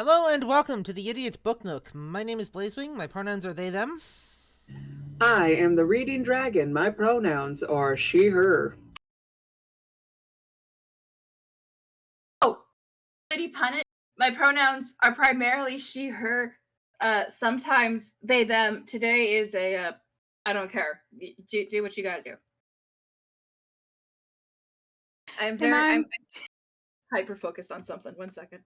Hello and welcome to the Idiot Book Nook. My name is Blazewing. My pronouns are they, them. I am the reading dragon. My pronouns are she, her. Oh, Lady Punit. My pronouns are primarily she, her. Sometimes they, them. Today is I don't care. Do what you gotta do. And I'm I'm hyper focused on something. 1 second.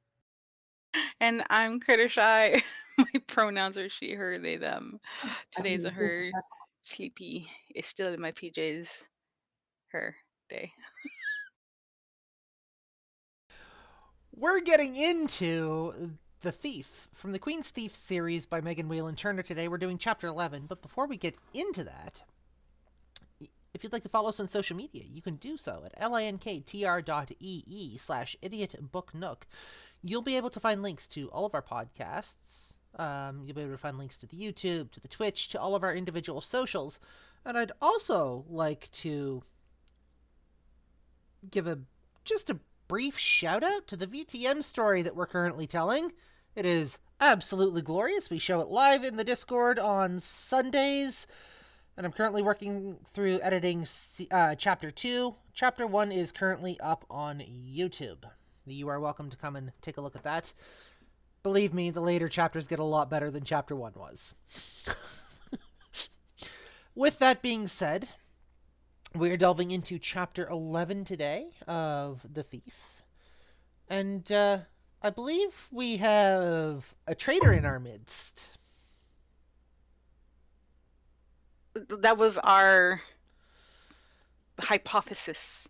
and I'm Critter Shy. My pronouns are she, her, they, them. I can Today's a use this her to test. sleepy. Is still in my PJs. Her day. We're getting into The Thief from the Queen's Thief series by Megan Whalen Turner today. We're doing chapter 11, but before we get into that, if you'd like to follow us on social media, you can do so at linktr.ee/idiotbooknook. You'll be able to find links to all of our podcasts. You'll be able to find links to the YouTube, to the Twitch, to all of our individual socials. And I'd also like to give just a brief shout out to the VTM story that we're currently telling. It is absolutely glorious. We show it live in the Discord on Sundays, and I'm currently working through editing chapter 2. Chapter 1 is currently up on YouTube. You are welcome to come and take a look at that. Believe me, the later chapters get a lot better than chapter 1 was. With that being said, we're delving into chapter 11 today of The Thief. And I believe we have a traitor in our midst. That was our hypothesis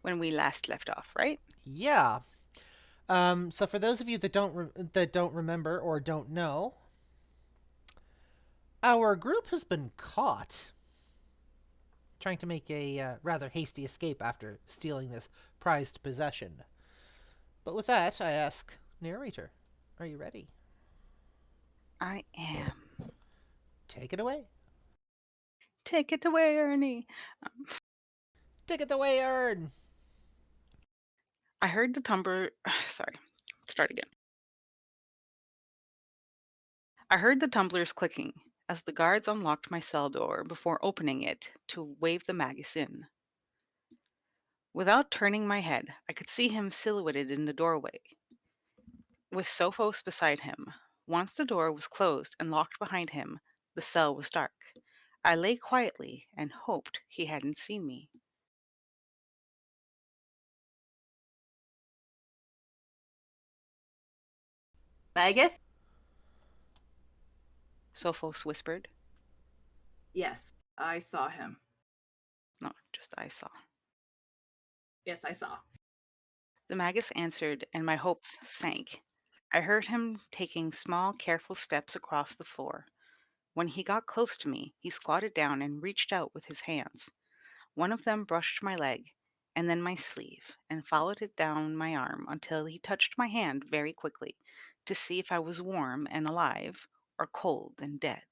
when we last left off, right? Yeah. So for those of you that don't remember or don't know, our group has been caught trying to make a rather hasty escape after stealing this prized possession. But with that, I ask, narrator, are you ready? I am. Take it away. Take it away, Ernie. Take it away, Ern. I heard the tumbler. Sorry. Start again. I heard the tumblers clicking as the guards unlocked my cell door before opening it to wave the magus in. Without turning my head, I could see him silhouetted in the doorway, with Sophos beside him. Once the door was closed and locked behind him, the cell was dark. I lay quietly and hoped he hadn't seen me. Magus? Sophos whispered. Yes, I saw him. No, just I saw. Yes, I saw. The magus answered, and my hopes sank. I heard him taking small, careful steps across the floor. When he got close to me, he squatted down and reached out with his hands. One of them brushed my leg, and then my sleeve, and followed it down my arm until he touched my hand very quickly to see if I was warm and alive or cold and dead.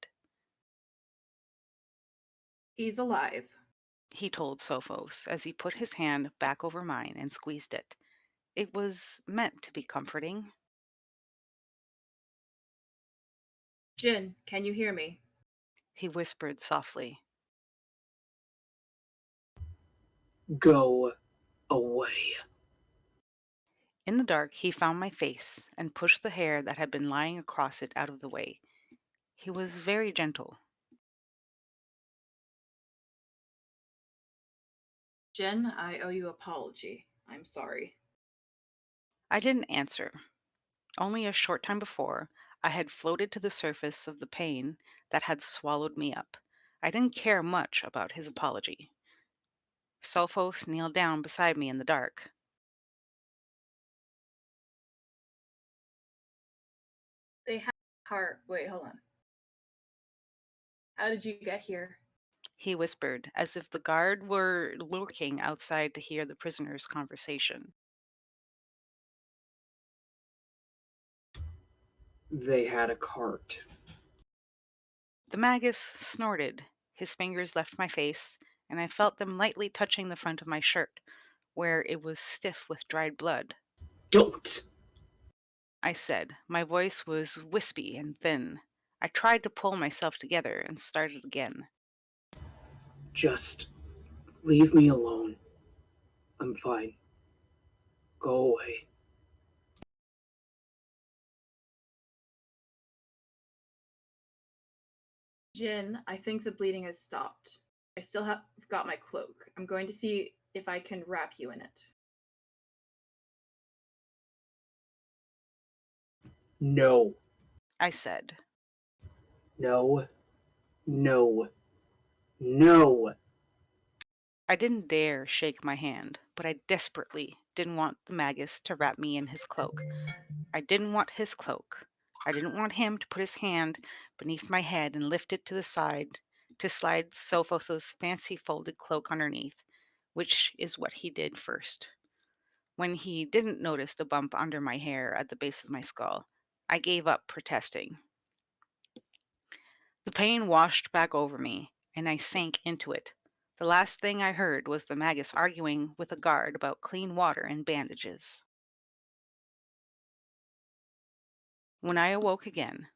He's alive. He told Sophos as he put his hand back over mine and squeezed it. It was meant to be comforting. Jin, can you hear me? He whispered softly. Go away. In the dark, he found my face and pushed the hair that had been lying across it out of the way. He was very gentle. Jin, I owe you an apology. I'm sorry. I didn't answer. Only a short time before, I had floated to the surface of the pain that had swallowed me up. I didn't care much about his apology. Sophos kneeled down beside me in the dark. They have a cart. Wait, hold on. How did you get here? He whispered, as if the guard were lurking outside to hear the prisoner's conversation. They had a cart. The magus snorted. His fingers left my face, and I felt them lightly touching the front of my shirt, where it was stiff with dried blood. Don't! I said. My voice was wispy and thin. I tried to pull myself together and started again. Just leave me alone. I'm fine. Go away. Jin, I think the bleeding has stopped. I still have got my cloak. I'm going to see if I can wrap you in it. No. I said. No. No. No. I didn't dare shake my hand, but I desperately didn't want the magus to wrap me in his cloak. I didn't want his cloak. I didn't want him to put his hand beneath my head and lift it to the side to slide Sophos's fancy folded cloak underneath, which is what he did first. When he didn't notice the bump under my hair at the base of my skull, I gave up protesting. The pain washed back over me, and I sank into it. The last thing I heard was the magus arguing with a guard about clean water and bandages. When I awoke again,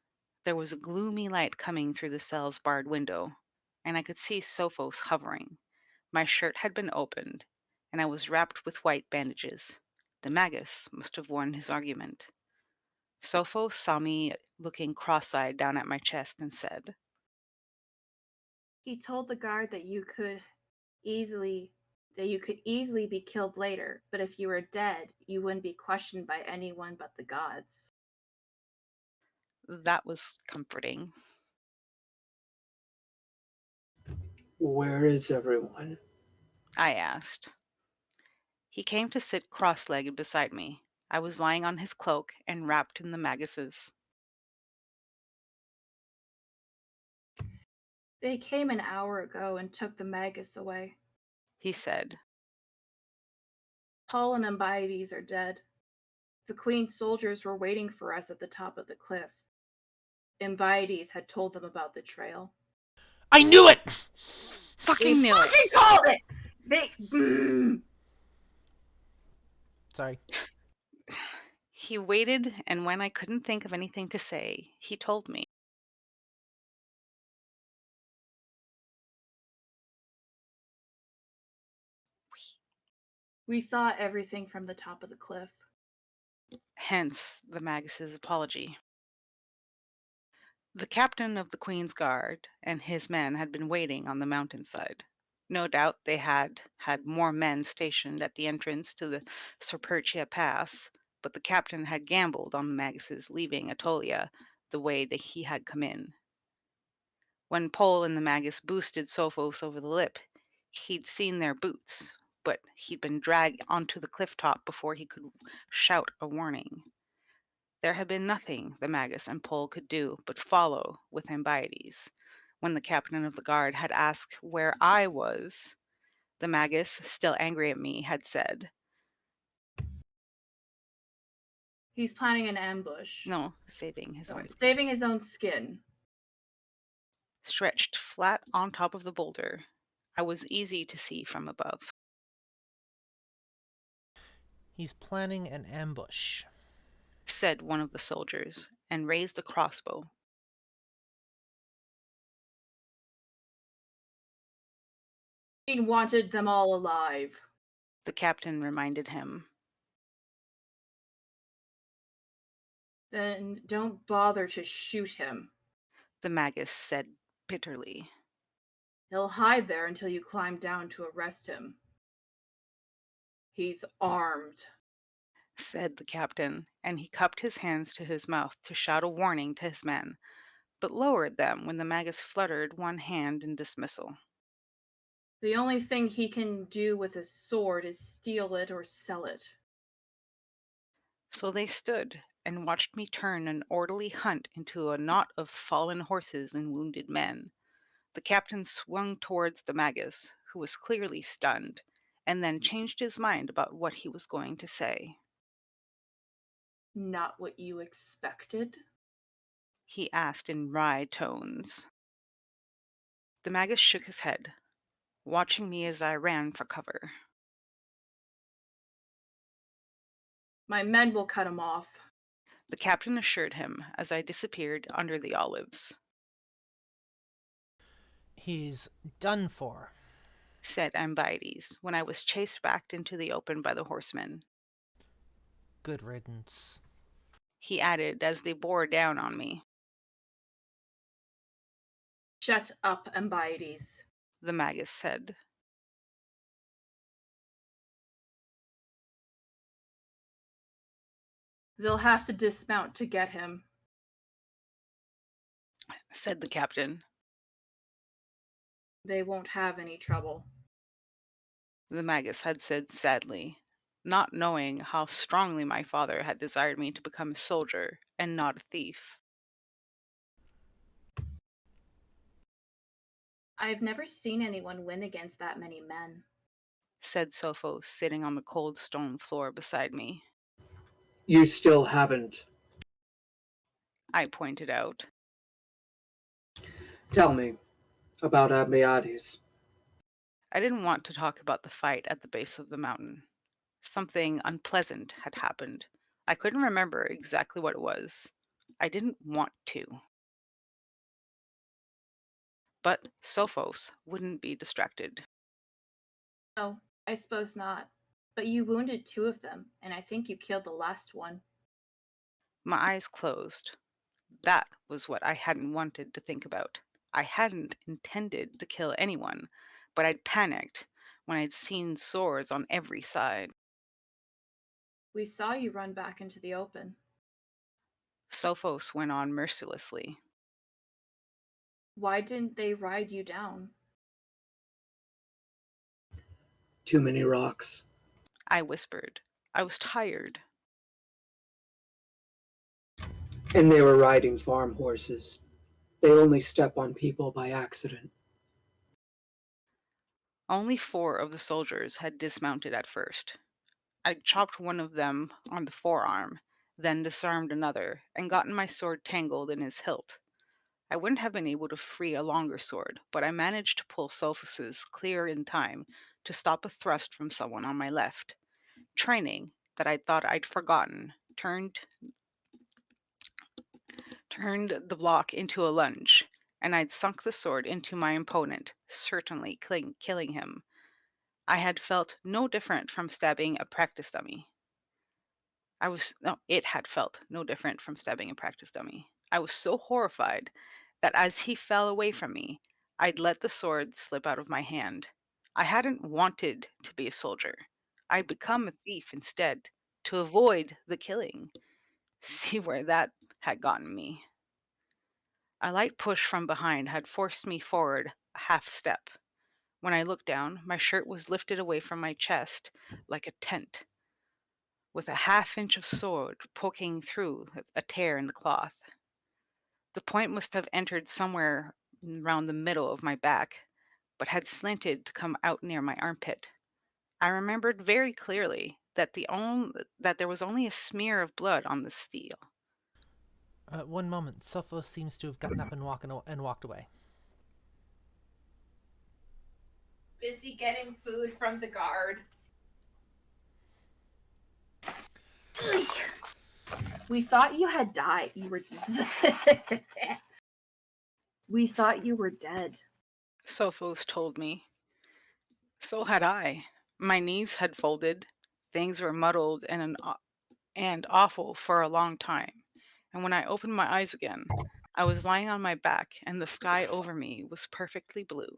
there was a gloomy light coming through the cell's barred window, and I could see Sophos hovering. My shirt had been opened, and I was wrapped with white bandages. The magus must have won his argument. Sophos saw me looking cross-eyed down at my chest and said, He told the guard that you could easily be killed later, but if you were dead, you wouldn't be questioned by anyone but the gods. that was comforting. Where is everyone? I asked. He came to sit cross-legged beside me. I was lying on his cloak and wrapped in the magus's. They came an hour ago and took the magus away. He said. Paul and Ambiades are dead. The queen's soldiers were waiting for us at the top of the cliff. Ambiades had told them about the trail. I knew it! Fucking knew it! Fucking called it! They... Sorry. He waited, and when I couldn't think of anything to say, he told me. We saw everything from the top of the cliff. Hence the magus's apology. The captain of the Queen's Guard and his men had been waiting on the mountainside. No doubt they had more men stationed at the entrance to the Serpertia Pass, but the captain had gambled on the magus's leaving Atolia the way that he had come in. When Pole and the magus boosted Sophos over the lip, he'd seen their boots, but he'd been dragged onto the cliff top before he could shout a warning. There had been nothing the magus and Pole could do but follow with Ambiades. When the captain of the guard had asked where I was, the magus, still angry at me, had said, He's planning an ambush. no, saving his own skin. Saving his own skin. Stretched flat on top of the boulder, I was easy to see from above. He's planning an ambush, said one of the soldiers, and raised a crossbow. He wanted them all alive. The captain reminded him. Then don't bother to shoot him. The magus said bitterly. He'll hide there until you climb down to arrest him. He's armed, said the captain, and he cupped his hands to his mouth to shout a warning to his men, but lowered them when the magus fluttered one hand in dismissal. The only thing he can do with his sword is steal it or sell it. So they stood and watched me turn an orderly hunt into a knot of fallen horses and wounded men. The captain swung towards the magus, who was clearly stunned, and then changed his mind about what he was going to say. Not what you expected? He asked in wry tones. The magus shook his head, watching me as I ran for cover. My men will cut him off. The captain assured him as I disappeared under the olives. He's done for, Said Ambides when I was chased back into the open by the horsemen. Good riddance. He added as they bore down on me. Shut up, Ambides. The magus said. They'll have to dismount to get him. Said the captain. They won't have any trouble. The magus had said sadly, not knowing how strongly my father had desired me to become a soldier and not a thief. I've never seen anyone win against that many men. Said Sophos, sitting on the cold stone floor beside me. You still haven't. I pointed out. Tell me about Ambiades. I didn't want to talk about the fight at the base of the mountain. Something unpleasant had happened. I couldn't remember exactly what it was. I didn't want to. But Sophos wouldn't be distracted. No, I suppose not. But you wounded 2 of them, and I think you killed the last one. My eyes closed. That was what I hadn't wanted to think about. I hadn't intended to kill anyone, but I'd panicked when I'd seen swords on every side. We saw you run back into the open. Sophos went on mercilessly. Why didn't they ride you down? Too many rocks. I whispered. I was tired. And they were riding farm horses. They only step on people by accident. Only 4 of the soldiers had dismounted at first. I chopped one of them on the forearm, then disarmed another, and gotten my sword tangled in his hilt. I wouldn't have been able to free a longer sword, but I managed to pull Sophos's clear in time to stop a thrust from someone on my left. Training that I thought I'd forgotten turned the block into a lunge, and I'd sunk the sword into my opponent, certainly killing him. I had felt no different from stabbing a practice dummy. It had felt no different from stabbing a practice dummy. I was so horrified that as he fell away from me, I'd let the sword slip out of my hand. I hadn't wanted to be a soldier. I'd become a thief instead, to avoid the killing. See where that had gotten me. A light push from behind had forced me forward a half step. When I looked down, my shirt was lifted away from my chest like a tent, with a half-inch of sword poking through a tear in the cloth. The point must have entered somewhere around the middle of my back, but had slanted to come out near my armpit. I remembered very clearly that there was only a smear of blood on the steel. One moment. Sophos seems to have gotten up and walked away. Busy getting food from the guard. We thought you had died. You were. We thought you were dead. Sophos told me. So had I. My knees had folded. Things were muddled and awful for a long time. And when I opened my eyes again, I was lying on my back, and the sky over me was perfectly blue.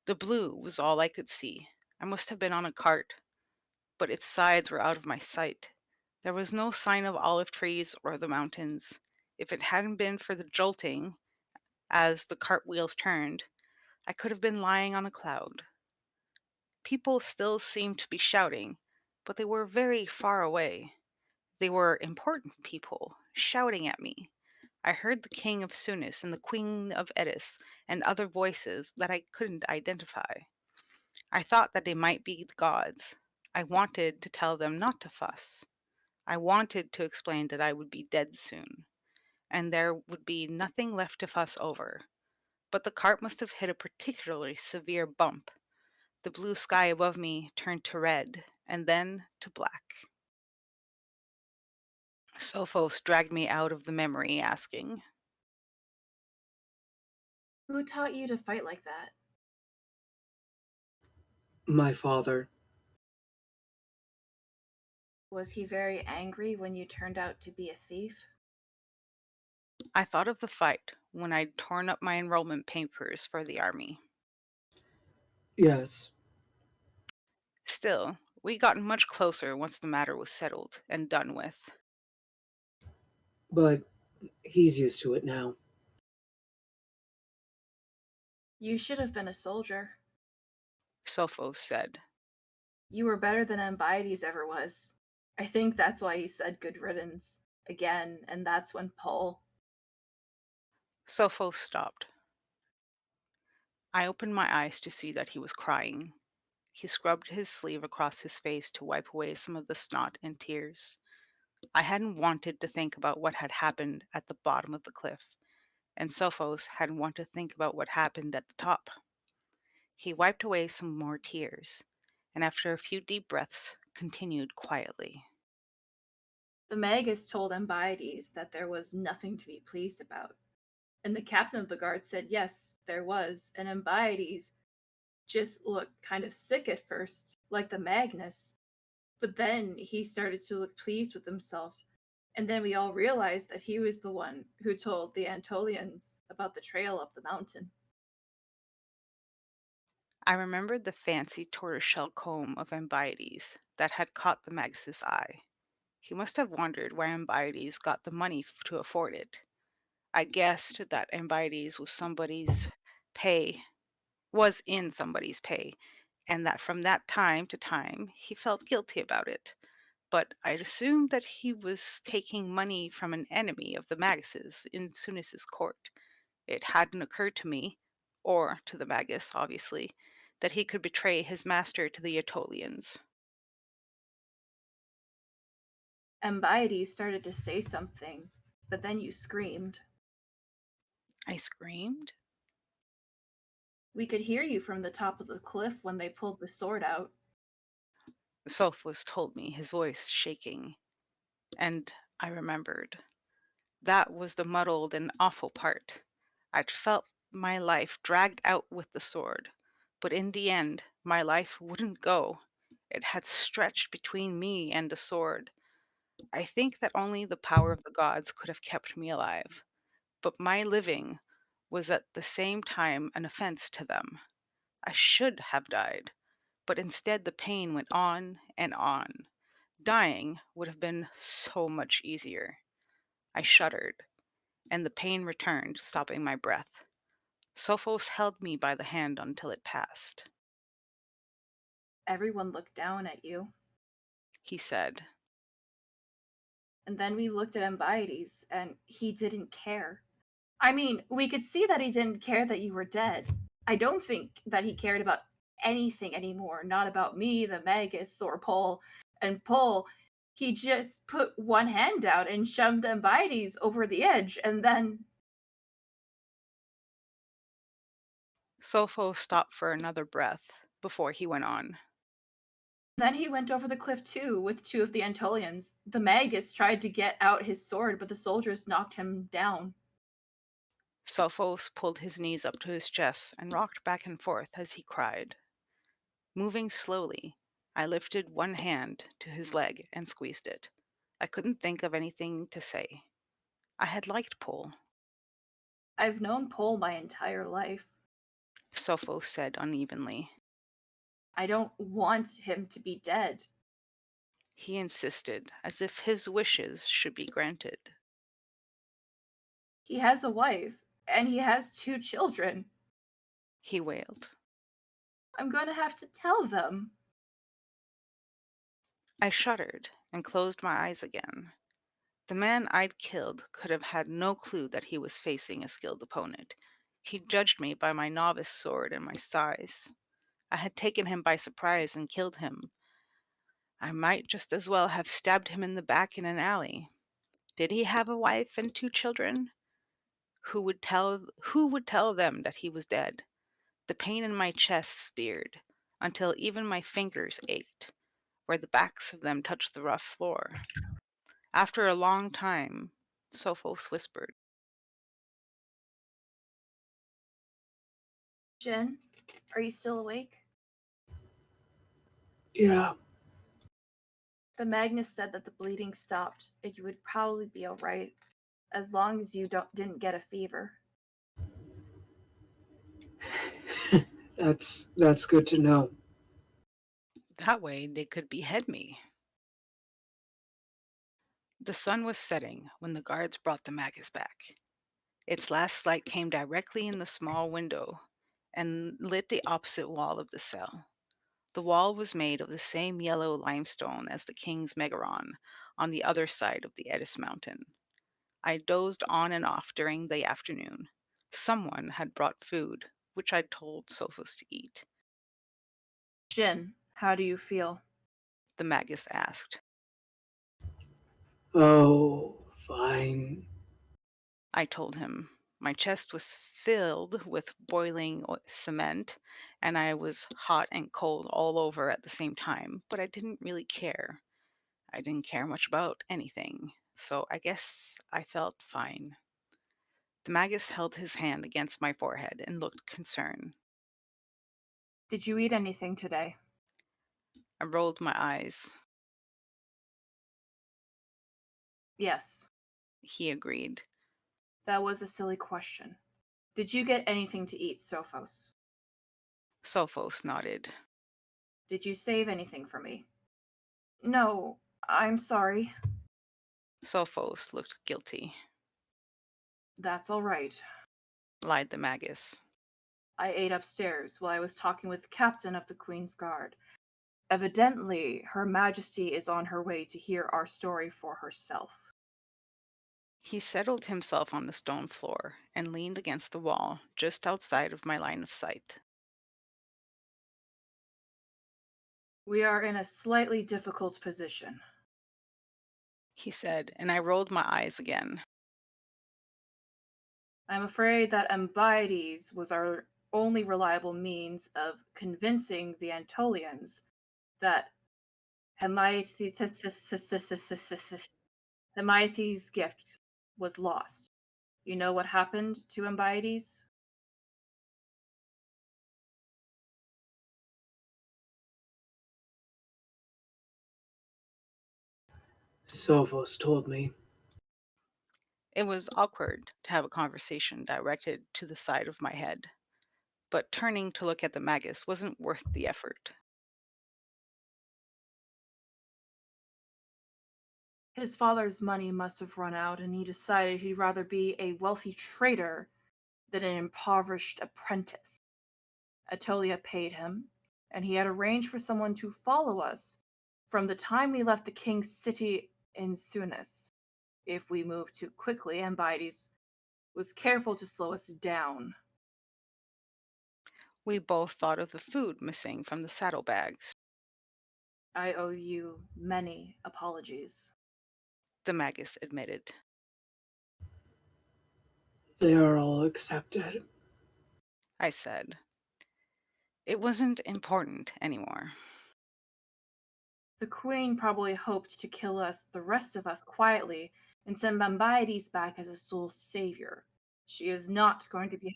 The blue was all I could see. I must have been on a cart, but its sides were out of my sight. There was no sign of olive trees or the mountains. If it hadn't been for the jolting as the cart wheels turned, I could have been lying on a cloud. People still seemed to be shouting, but they were very far away. They were important people, shouting at me. I heard the king of Sunis and the queen of Eris and other voices that I couldn't identify. I thought that they might be the gods. I wanted to tell them not to fuss. I wanted to explain that I would be dead soon, and there would be nothing left to fuss over. But the cart must have hit a particularly severe bump. The blue sky above me turned to red, and then to black. Sophos dragged me out of the memory, asking, Who taught you to fight like that? My father. Was he very angry when you turned out to be a thief? I thought of the fight when I'd torn up my enrollment papers for the army. Yes, Still, we'd gotten much closer once the matter was settled and done with. but he's used to it now. You should have been a soldier. Sophos said. You were better than Ambiades ever was. I think that's why he said good riddance again, and that's when Paul. Sophos stopped. I opened my eyes to see that he was crying. He scrubbed his sleeve across his face to wipe away some of the snot and tears. I hadn't wanted to think about what had happened at the bottom of the cliff, and Sophos hadn't wanted to think about what happened at the top. He wiped away some more tears, and after a few deep breaths, continued quietly. The Magus told Ambiades that there was nothing to be pleased about. And the captain of the guard said yes, there was, and Ambiades just looked kind of sick at first, like the Magnus. But then he started to look pleased with himself. And then we all realized that he was the one who told the Antolians about the trail up the mountain. I remembered the fancy tortoiseshell comb of Ambiades that had caught the Magus's eye. He must have wondered where Ambiades got the money to afford it. I guessed that Ambiades was in somebody's pay, and that from that time to time he felt guilty about it. But I'd assumed that he was taking money from an enemy of the Magus's in Sunis's court. It hadn't occurred to me, or to the Magus, obviously, that he could betray his master to the Aetolians. Ambiades started to say something, but then you screamed. I screamed. We could hear you from the top of the cliff when they pulled the sword out. Sophos told me, his voice shaking, and I remembered. That was the muddled and awful part. I'd felt my life dragged out with the sword, but in the end, my life wouldn't go. It had stretched between me and the sword. I think that only the power of the gods could have kept me alive, but my living was at the same time an offense to them. I should have died, but instead the pain went on and on. Dying would have been so much easier. I shuddered, and the pain returned, stopping my breath. Sophos held me by the hand until it passed. Everyone looked down at you. He said, And then we looked at Ambiades, and he didn't care. I mean, we could see that he didn't care that you were dead. I don't think that he cared about anything anymore, not about me, the Magus, or Paul. And Paul, he just put one hand out and shoved Ambiades over the edge, and then Sophos stopped for another breath before he went on. he went over the cliff too with two of the Antolians. The Magus tried to get out his sword, but the soldiers knocked him down. Sophos pulled his knees up to his chest and rocked back and forth as he cried. Moving slowly, I lifted one hand to his leg and squeezed it. I couldn't think of anything to say. I had liked Paul, I've known Paul my entire life. Sophos said unevenly. I don't want him to be dead. He insisted, as if his wishes should be granted. He has a wife, and he has two children. He wailed. I'm going to have to tell them. I shuddered and closed my eyes again. The man I'd killed could have had no clue that he was facing a skilled opponent. He judged me by my novice sword and my size. I had taken him by surprise and killed him. I might just as well have stabbed him in the back in an alley. Did he have a wife and two children? Who would tell them that he was dead? The pain in my chest speared until even my fingers ached, where the backs of them touched the rough floor. After a long time, Sophos whispered. Jen, are you still awake? Yeah, The Magnus said that the bleeding stopped and you would probably be alright, as long as you didn't get a fever. that's good to know. That way they could behead me. The sun was setting when the guards brought the Magus back. Its last light came directly in the small window and lit the opposite wall of the cell. The wall was made of the same yellow limestone as the king's Megaron on the other side of the Edis Mountain. I dozed on and off during the afternoon. Someone had brought food, which I'd told Sophos to eat. Jen, how do you feel? The Magus asked. Oh, fine. I told him. My chest was filled with boiling cement, and I was hot and cold all over at the same time, but I didn't really care. I didn't care much about anything, so I guess I felt fine. The Magus held his hand against my forehead and looked concerned. Did you eat anything today? I rolled my eyes. Yes. He agreed. That was a silly question. Did you get anything to eat, Sophos? Sophos nodded. Did you save anything for me? No, I'm sorry. Sophos looked guilty. That's all right. Lied the Magus. I ate upstairs while I was talking with the captain of the Queen's Guard. Evidently, Her Majesty is on her way to hear our story for herself. He settled himself on the stone floor and leaned against the wall just outside of my line of sight. We are in a slightly difficult position. He said, and I rolled my eyes again. I'm afraid that Ambiades was our only reliable means of convincing the Antolians that Hemaithes' gift was lost. You know what happened to Ambiades? Sophos told me. It was awkward to have a conversation directed to the side of my head, but turning to look at the Magus wasn't worth the effort. His father's money must have run out, and he decided he'd rather be a wealthy trader than an impoverished apprentice. Atolia paid him, and he had arranged for someone to follow us from the time we left the king's city in Sunis. If we moved too quickly, Ambiades was careful to slow us down. We both thought of the food missing from the saddlebags. I owe you many apologies. The Magus admitted. They are all accepted. I said. It wasn't important anymore. The queen probably hoped to kill us, the rest of us, quietly and send Ambiades back as a sole savior. She is not going to be a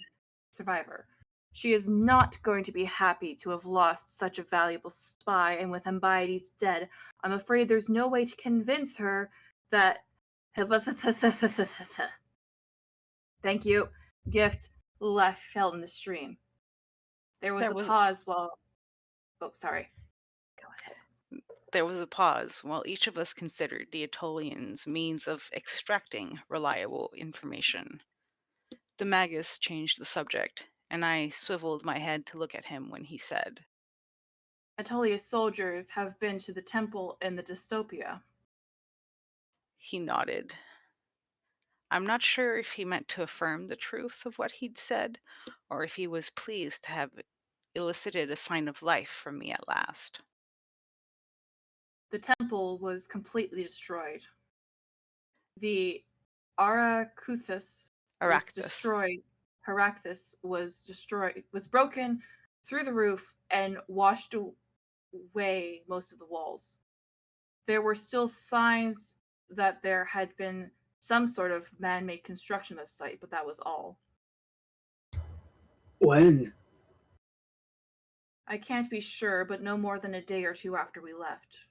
survivor. She is not going to be happy to have lost such a valuable spy, and with Ambiades dead, I'm afraid there's no way to convince her that. Thank you. Gift left fell in the stream. There was a pause while. Oh, sorry. Go ahead. There was a pause while each of us considered the Aetolians' means of extracting reliable information. The Magus changed the subject, and I swiveled my head to look at him when he said, Atolia's soldiers have been to the temple in the dystopia. He nodded. I'm not sure if he meant to affirm the truth of what he'd said, or if he was pleased to have elicited a sign of life from me at last. The temple was completely destroyed. The Arakuthus was destroyed. Heracthus was destroyed, was broken through the roof and washed away most of the walls. There were still signs that there had been some sort of man-made construction at the site, but that was all. When? I can't be sure, but no more than a day or two after we left.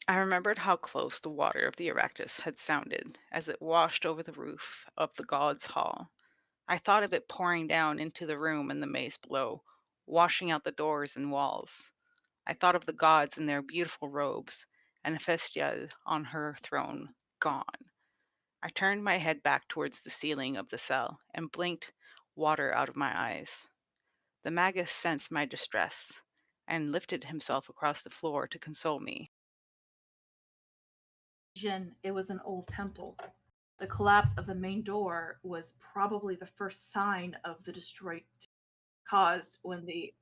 I remembered how close the water of the Aractus had sounded as it washed over the roof of the god's hall. I thought of it pouring down into the room and the maze below, washing out the doors and walls. I thought of the gods in their beautiful robes, and Hephaestia on her throne, gone. I turned my head back towards the ceiling of the cell and blinked water out of my eyes. The magus sensed my distress and lifted himself across the floor to console me. Jin, it was an old temple. The collapse of the main door was probably the first sign of the destroyed caused when the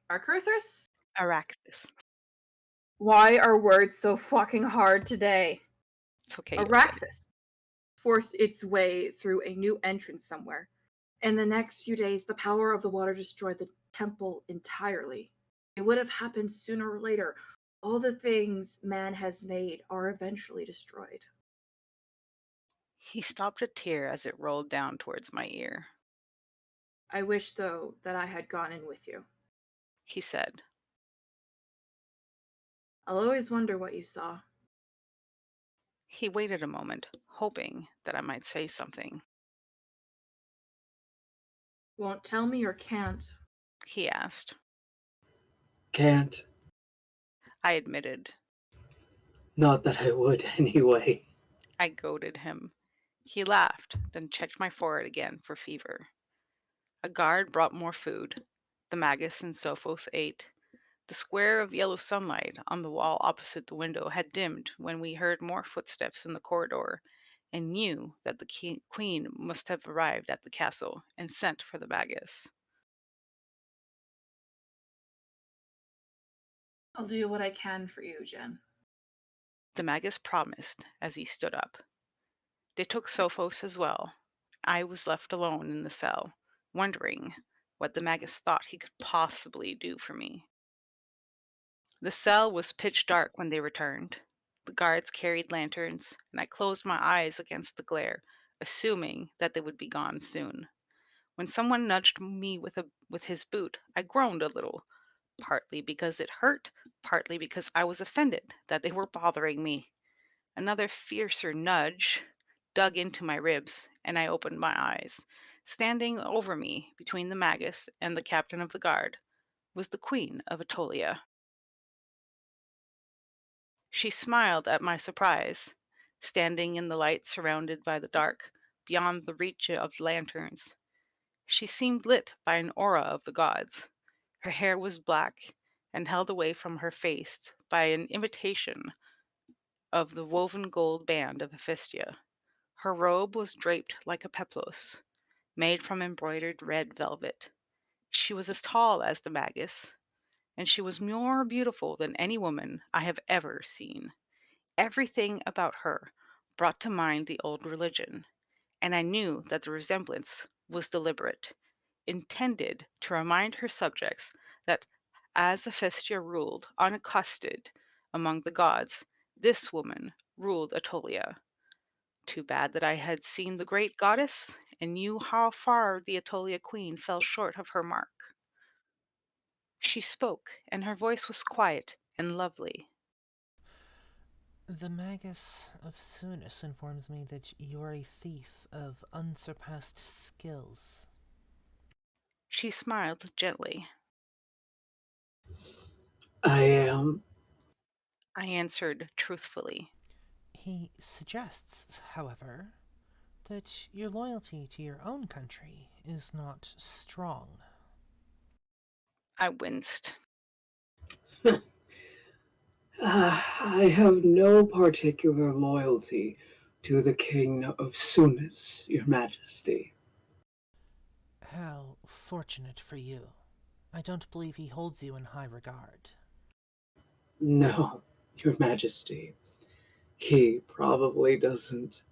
Arcturus? Aractus. Why are words so fucking hard today? It's okay. You'll get it. Aracthus forced its way through a new entrance somewhere. In the next few days, the power of the water destroyed the temple entirely. It would have happened sooner or later. All the things man has made are eventually destroyed. He stopped a tear as it rolled down towards my ear. I wish, though, that I had gone in with you. He said. I'll always wonder what you saw. He waited a moment, hoping that I might say something. Won't tell me or can't? He asked. Can't. I admitted. Not that I would, anyway. I goaded him. He laughed, then checked my forehead again for fever. A guard brought more food. The magus and Sophos ate. The square of yellow sunlight on the wall opposite the window had dimmed when we heard more footsteps in the corridor and knew that the queen must have arrived at the castle and sent for the magus. I'll do what I can for you, Jen. The magus promised as he stood up. They took Sophos as well. I was left alone in the cell, wondering what the magus thought he could possibly do for me. The cell was pitch dark when they returned. The guards carried lanterns, and I closed my eyes against the glare, assuming that they would be gone soon. When someone nudged me with his boot, I groaned a little, partly because it hurt, partly because I was offended that they were bothering me. Another fiercer nudge dug into my ribs, and I opened my eyes. Standing over me, between the magus and the captain of the guard, was the Queen of Atolia. She smiled at my surprise, standing in the light surrounded by the dark, beyond the reach of lanterns. She seemed lit by an aura of the gods. Her hair was black and held away from her face by an imitation of the woven gold band of Hephaestia. Her robe was draped like a peplos, made from embroidered red velvet. She was as tall as the magus, and she was more beautiful than any woman I have ever seen. Everything about her brought to mind the old religion, and I knew that the resemblance was deliberate, intended to remind her subjects that as Hephaestia ruled unaccosted among the gods, this woman ruled Atolia. Too bad that I had seen the great goddess and knew how far the Atolia queen fell short of her mark. She spoke, and her voice was quiet and lovely. The Magus of Sunis informs me that you are a thief of unsurpassed skills. She smiled gently. I am. I answered truthfully. He suggests, however, that your loyalty to your own country is not strong. I winced. I have no particular loyalty to the King of Sunis, Your Majesty. How fortunate for you. I don't believe he holds you in high regard. No, Your Majesty. He probably doesn't.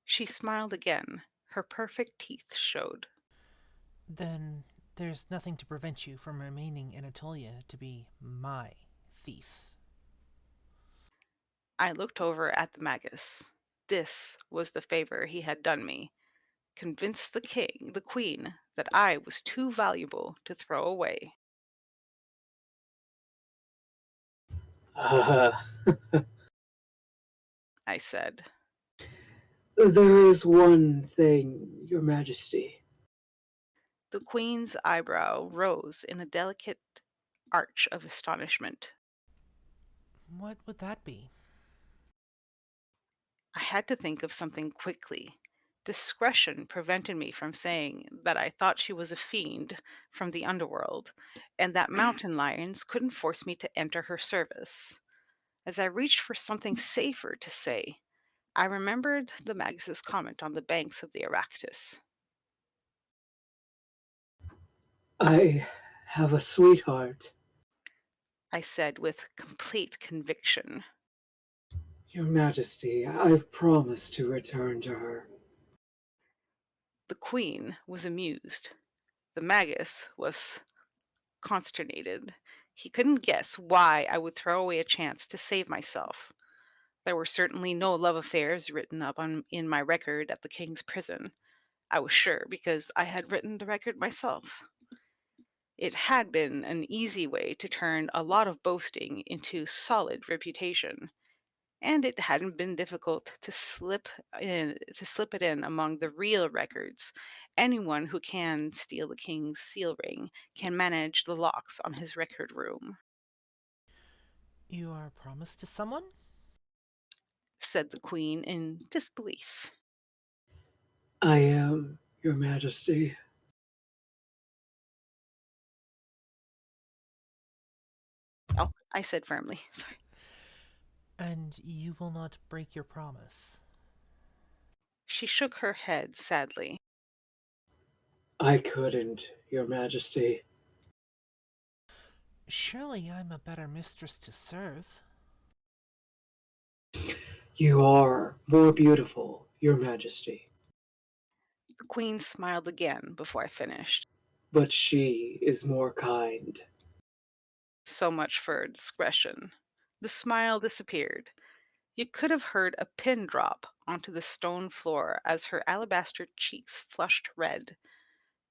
She smiled again. Her perfect teeth showed. Then There's nothing to prevent you from remaining in Atolia to be my thief. I looked over at the Magus. This was the favor he had done me. Convince the queen, that I was too valuable to throw away. Ah, I said. there is one thing, Your Majesty. The queen's eyebrow rose in a delicate arch of astonishment. What would that be? I had to think of something quickly. Discretion prevented me from saying that I thought she was a fiend from the underworld, and that mountain lions couldn't force me to enter her service. As I reached for something safer to say, I remembered the Magus's comment on the banks of the Aractus. I have a sweetheart. I said with complete conviction. Your Majesty, I've promised to return to her. The queen was amused. The Magus was consternated. He couldn't guess why I would throw away a chance to save myself. There were certainly no love affairs written up in my record at the king's prison. I was sure because I had written the record myself. It had been an easy way to turn a lot of boasting into solid reputation, and it hadn't been difficult to slip it in among the real records. Anyone who can steal the king's seal ring can manage the locks on his record room, You are promised to someone? said the queen in disbelief. I am, Your Majesty. Oh, I said firmly. Sorry. And you will not break your promise. She shook her head sadly. I couldn't, Your Majesty. Surely I'm a better mistress to serve. You are more beautiful, Your Majesty. The queen smiled again before I finished. But she is more kind. So much for discretion. The smile disappeared. You could have heard a pin drop onto the stone floor as her alabaster cheeks flushed red.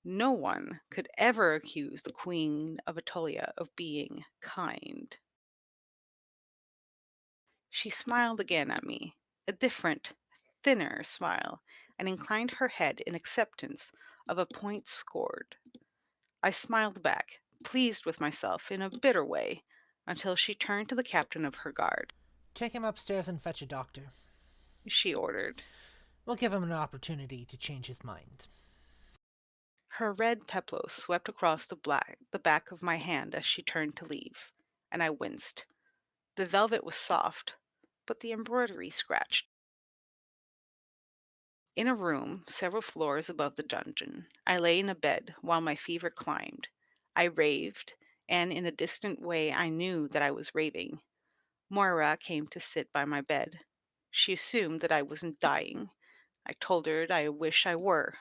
No one could ever accuse the Queen of Atolia of being kind. She smiled again at me, a different, thinner smile, and inclined her head in acceptance of a point scored. I smiled back, pleased with myself in a bitter way, until she turned to the captain of her guard. Take him upstairs and fetch a doctor. She ordered. We'll give him an opportunity to change his mind. Her red peplos swept across the back of my hand as she turned to leave, and I winced. The velvet was soft, but the embroidery scratched. In a room several floors above the dungeon, I lay in a bed while my fever climbed. I raved, and in a distant way I knew that I was raving. Moira came to sit by my bed. She assumed that I wasn't dying. I told her that I wish I were.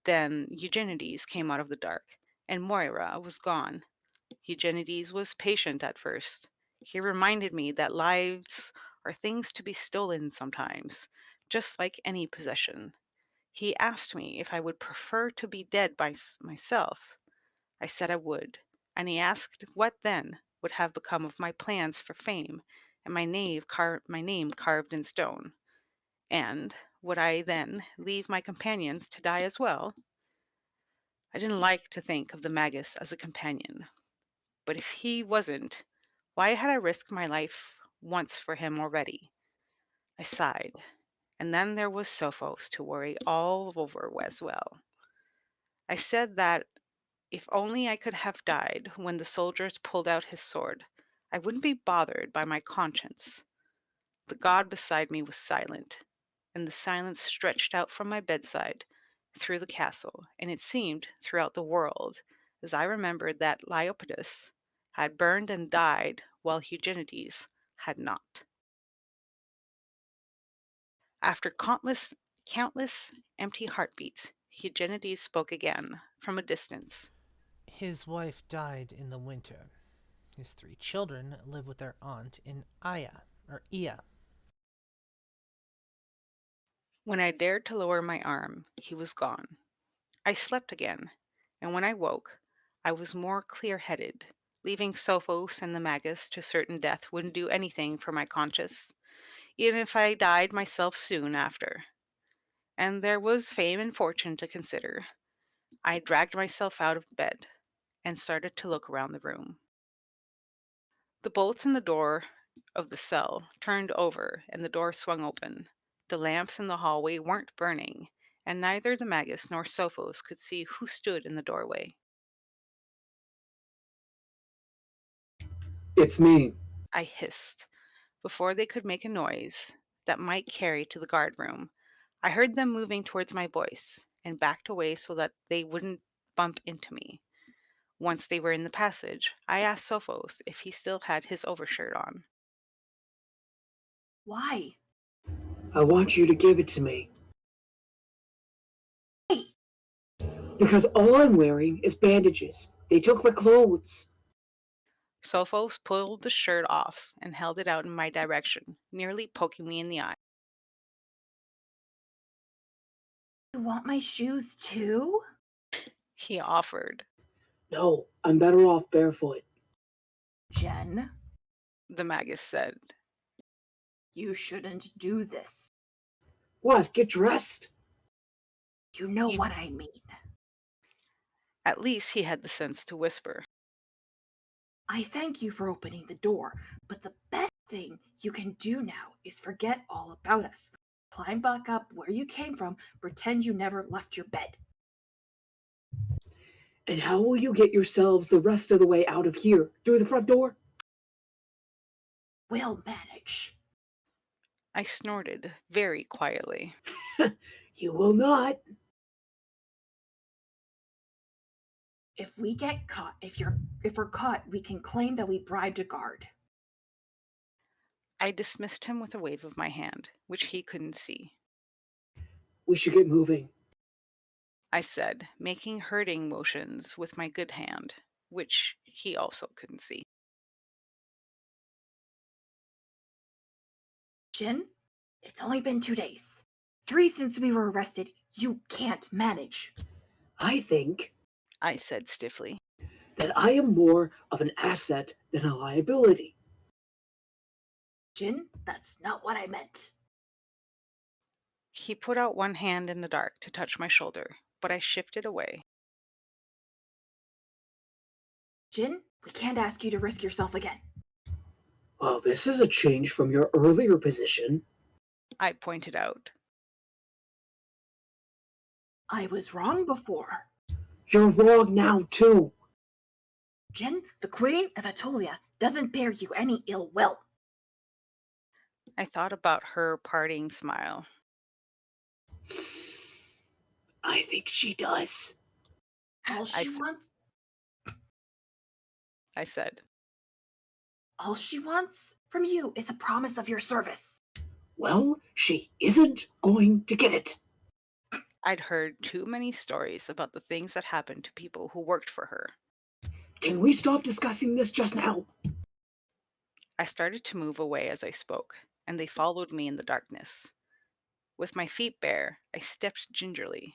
Then Eugenides came out of the dark, and Moira was gone. Eugenides was patient at first. He reminded me that lives are things to be stolen sometimes, just like any possession. He asked me if I would prefer to be dead by myself. I said I would, and he asked what then would have become of my plans for fame and my name carved in stone. And would I then leave my companions to die as well? I didn't like to think of the Magus as a companion, but if he wasn't, why had I risked my life once for him already? I sighed, and then there was Sophos to worry all over as well. I said that if only I could have died when the soldiers pulled out his sword, I wouldn't be bothered by my conscience. The god beside me was silent, and the silence stretched out from my bedside through the castle, and it seemed throughout the world, as I remembered that Leopoldus had burned and died while Eugenides had not. After countless empty heartbeats, Eugenides spoke again from a distance. His wife died in the winter. His 3 children live with their aunt in Ia. When I dared to lower my arm, he was gone. I slept again, and when I woke, I was more clear-headed. Leaving Sophos and the Magus to certain death wouldn't do anything for my conscience, even if I died myself soon after. And there was fame and fortune to consider. I dragged myself out of bed and started to look around the room. The bolts in the door of the cell turned over and the door swung open. The lamps in the hallway weren't burning, and neither the Magus nor Sophos could see who stood in the doorway. It's me. I hissed. Before they could make a noise that might carry to the guard room, I heard them moving towards my voice and backed away so that they wouldn't bump into me. Once they were in the passage, I asked Sophos if he still had his overshirt on. Why? I want you to give it to me. Hey, Because all I'm wearing is bandages. They took my clothes. Sophos pulled the shirt off and held it out in my direction, nearly poking me in the eye. you want my shoes too? He offered. No, I'm better off barefoot. Jen, The Magus said. you shouldn't do this. What? Get dressed? You know He- what I mean. At least he had the sense to whisper. I thank you for opening the door, but the best thing you can do now is forget all about us. Climb back up where you came from, pretend you never left your bed. And how will you get yourselves the rest of the way out of here? Through the front door? We'll manage. I snorted very quietly. You will not. If we get caught, if we're caught, we can claim that we bribed a guard. I dismissed him with a wave of my hand, which he couldn't see. We should get moving. I said, making hurting motions with my good hand, which he also couldn't see. Jin, it's only been 2 days. 3 since we were arrested. You can't manage. I think I said stiffly. that I am more of an asset than a liability. Jin, that's not what I meant. He put out one hand in the dark to touch my shoulder, but I shifted away. Jin, we can't ask you to risk yourself again. Well, this is a change from your earlier position. I pointed out. I was wrong before. You're wrong now, too. Jin, the Queen of Atolia doesn't bear you any ill will. I thought about her parting smile. I think she does. All she s- wants, I said. all she wants from you is a promise of your service. Well, she isn't going to get it. I'd heard too many stories about the things that happened to people who worked for her. Can we stop discussing this just now? I started to move away as I spoke, and they followed me in the darkness. With my feet bare, I stepped gingerly,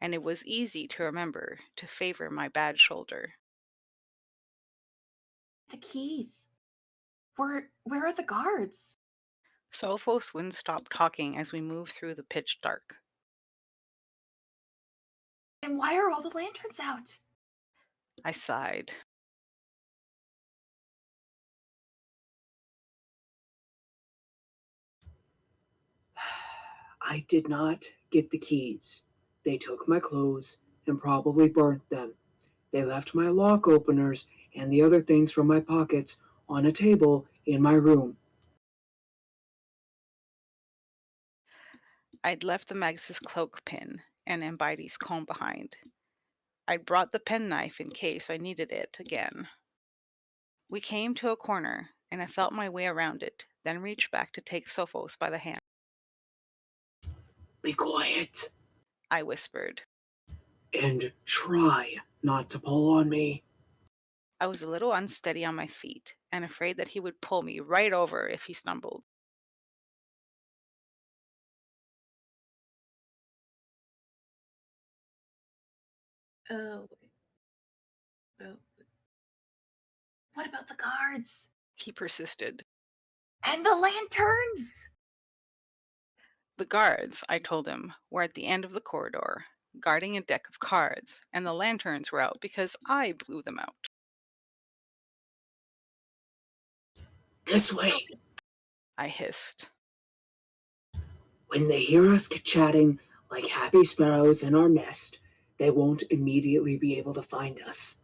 and it was easy to remember to favor my bad shoulder. The keys. Where are the guards? Sophos wouldn't stop talking as we moved through the pitch dark. And why are all the lanterns out? I sighed. I did not get the keys. They took my clothes and probably burnt them. They left my lock openers and the other things from my pockets on a table in my room. I'd left the Magus's cloak pin and Ambides' comb behind. I'd brought the penknife in case I needed it again. We came to a corner, and I felt my way around it, then reached back to take Sophos by the hand. Be quiet I whispered. and try not to pull on me. I was a little unsteady on my feet and afraid that he would pull me right over if he stumbled. Oh, oh. What about the guards? He persisted. And the lanterns! The guards, I told him, were at the end of the corridor, guarding a deck of cards, and the lanterns were out because I blew them out. This way. I hissed. When they hear us chatting like happy sparrows in our nest, they won't immediately be able to find us.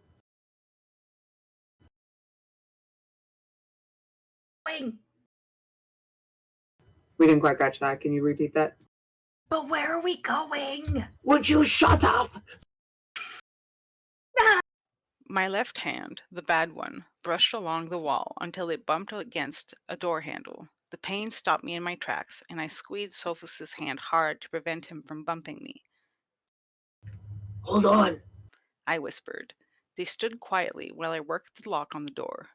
Wing! We didn't quite catch that. Can you repeat that? But where are we going? Would you shut up? My left hand, the bad one, brushed along the wall until it bumped against a door handle. The pain stopped me in my tracks, and I squeezed Sophus's hand hard to prevent him from bumping me. Hold on, I whispered. They stood quietly while I worked the lock on the door.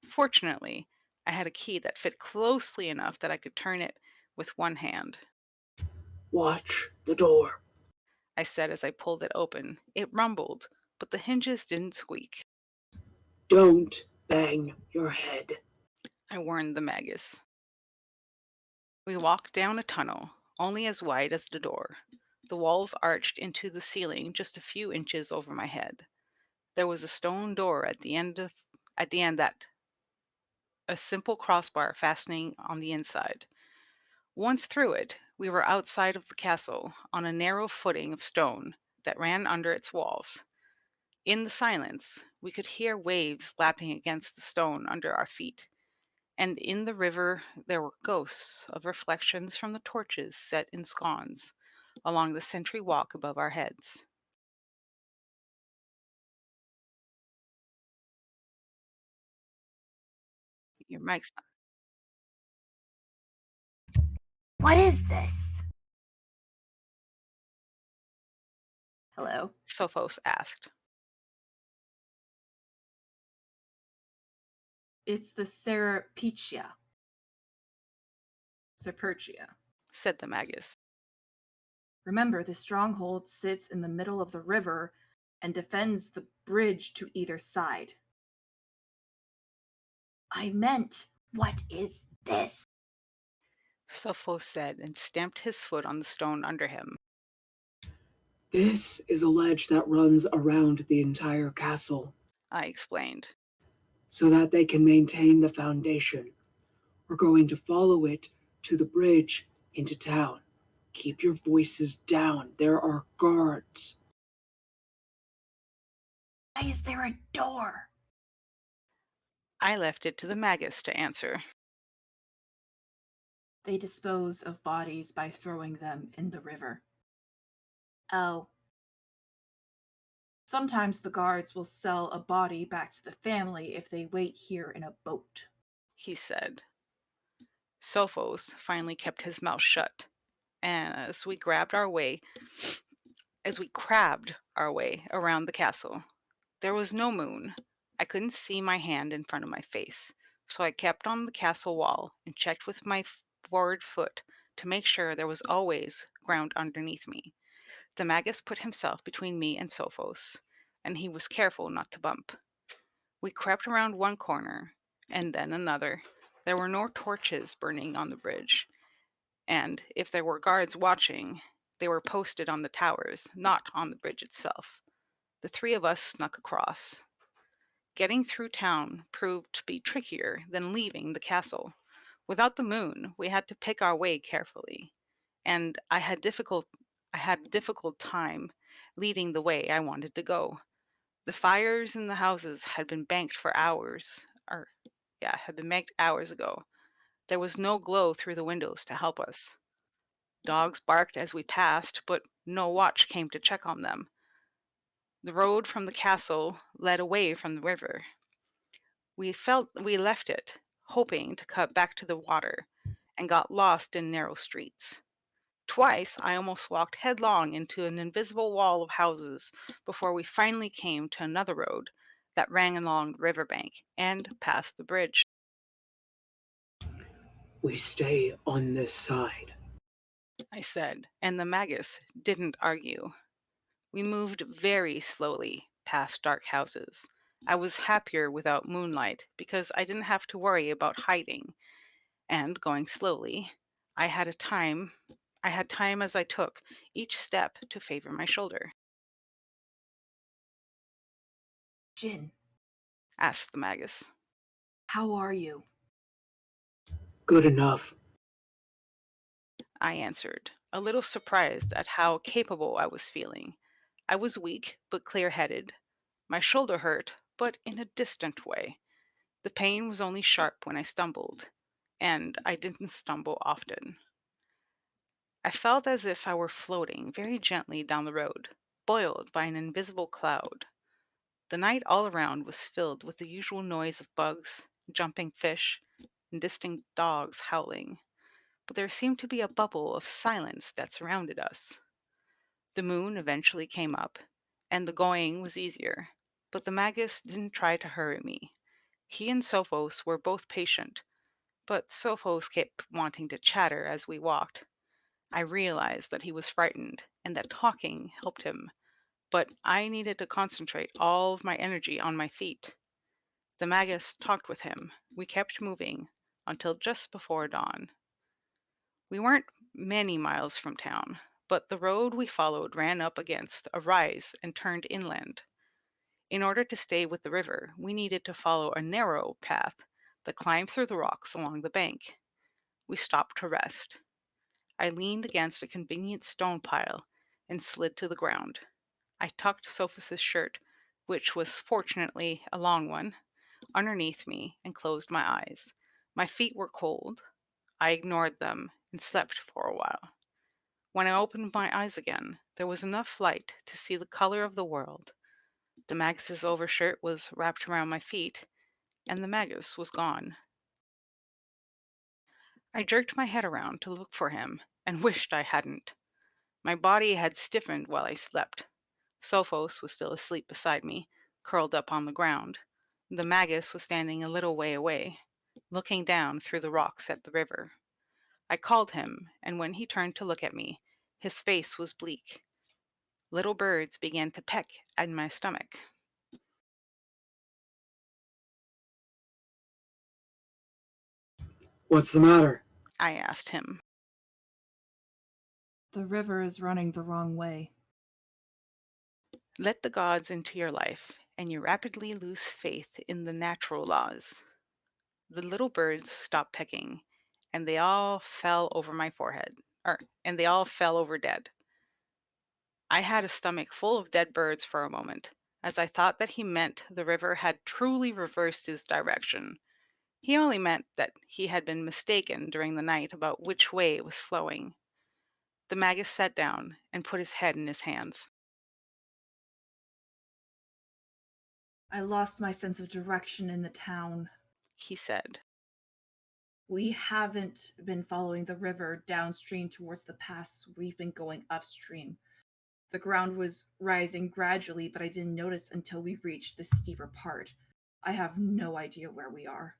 Fortunately, I had a key that fit closely enough that I could turn it with one hand. Watch the door, I said as I pulled it open. It rumbled, but the hinges didn't squeak. Don't bang your head, I warned the magus. We walked down a tunnel, only as wide as the door. The walls arched into the ceiling just a few inches over my head. There was a stone door at the end that a simple crossbar fastening on the inside. Once through it, we were outside of the castle, on a narrow footing of stone that ran under its walls. In the silence, we could hear waves lapping against the stone under our feet, and in the river there were ghosts of reflections from the torches set in scones along the sentry walk above our heads. Your mic's What is this? Hello? Sophos asked. It's the Serpertia, Said the magus. Remember, the stronghold sits in the middle of the river and defends the bridge to either side. I meant, what is this? Sophos said and stamped his foot on the stone under him. This is a ledge that runs around the entire castle, I explained. so that they can maintain the foundation. We're going to follow it to the bridge into town. Keep your voices down. There are guards. Why is there a door? I left it to the magus to answer. They dispose of bodies by throwing them in the river. Oh. Sometimes the guards will sell a body back to the family if they wait here in a boat, He said. Sophos finally kept his mouth shut, and as we crabbed our way around the castle, there was no moon. I couldn't see my hand in front of my face, so I kept on the castle wall and checked with my forward foot to make sure there was always ground underneath me. The magus put himself between me and Sophos, and he was careful not to bump. We crept around one corner, and then another. There were no torches burning on the bridge, and if there were guards watching, they were posted on the towers, not on the bridge itself. The three of us snuck across. Getting through town proved to be trickier than leaving the castle. Without the moon, we had to pick our way carefully, and I had a difficult time leading the way I wanted to go. The fires in the houses had been banked hours ago. There was no glow through the windows to help us. Dogs barked as we passed, but no watch came to check on them. The road from the castle led away from the river. We left it, hoping to cut back to the water, and got lost in narrow streets. Twice I almost walked headlong into an invisible wall of houses before we finally came to another road that ran along the riverbank and past the bridge. We stay on this side. I said, and the magus didn't argue. We moved very slowly past dark houses. I was happier without moonlight because I didn't have to worry about hiding, and going slowly, I had time as I took each step to favor my shoulder. Jin, Asked the magus. how are you? Good enough. I answered, a little surprised at how capable I was feeling. I was weak but clear-headed. My shoulder hurt, but in a distant way. The pain was only sharp when I stumbled, and I didn't stumble often. I felt as if I were floating very gently down the road, buoyed by an invisible cloud. The night all around was filled with the usual noise of bugs, jumping fish, and distant dogs howling, but there seemed to be a bubble of silence that surrounded us. The moon eventually came up, and the going was easier, but the magus didn't try to hurry me. He and Sophos were both patient, but Sophos kept wanting to chatter as we walked. I realized that he was frightened and that talking helped him, but I needed to concentrate all of my energy on my feet. The magus talked with him. We kept moving until just before dawn. We weren't many miles from town, but the road we followed ran up against a rise and turned inland. In order to stay with the river, we needed to follow a narrow path that climbed through the rocks along the bank. We stopped to rest. I leaned against a convenient stone pile and slid to the ground. I tucked Sophus's shirt, which was fortunately a long one, underneath me and closed my eyes. My feet were cold. I ignored them and slept for a while. When I opened my eyes again, there was enough light to see the color of the world. The magus's overshirt was wrapped around my feet, and the magus was gone. I jerked my head around to look for him and wished I hadn't. My body had stiffened while I slept. Sophos was still asleep beside me, curled up on the ground. The magus was standing a little way away, looking down through the rocks at the river. I called him, and when he turned to look at me, his face was bleak. Little birds began to peck at my stomach. What's the matter? I asked him. The river is running the wrong way. Let the gods into your life, and you rapidly lose faith in the natural laws. The little birds stopped pecking, and they all fell over my forehead, and they all fell over dead. I had a stomach full of dead birds for a moment, as I thought that he meant the river had truly reversed his direction. He only meant that he had been mistaken during the night about which way it was flowing. The magus sat down and put his head in his hands. I lost my sense of direction in the town. He said. We haven't been following the river downstream towards the pass. We've been going upstream. The ground was rising gradually, but I didn't notice until we reached the steeper part. I have no idea where we are.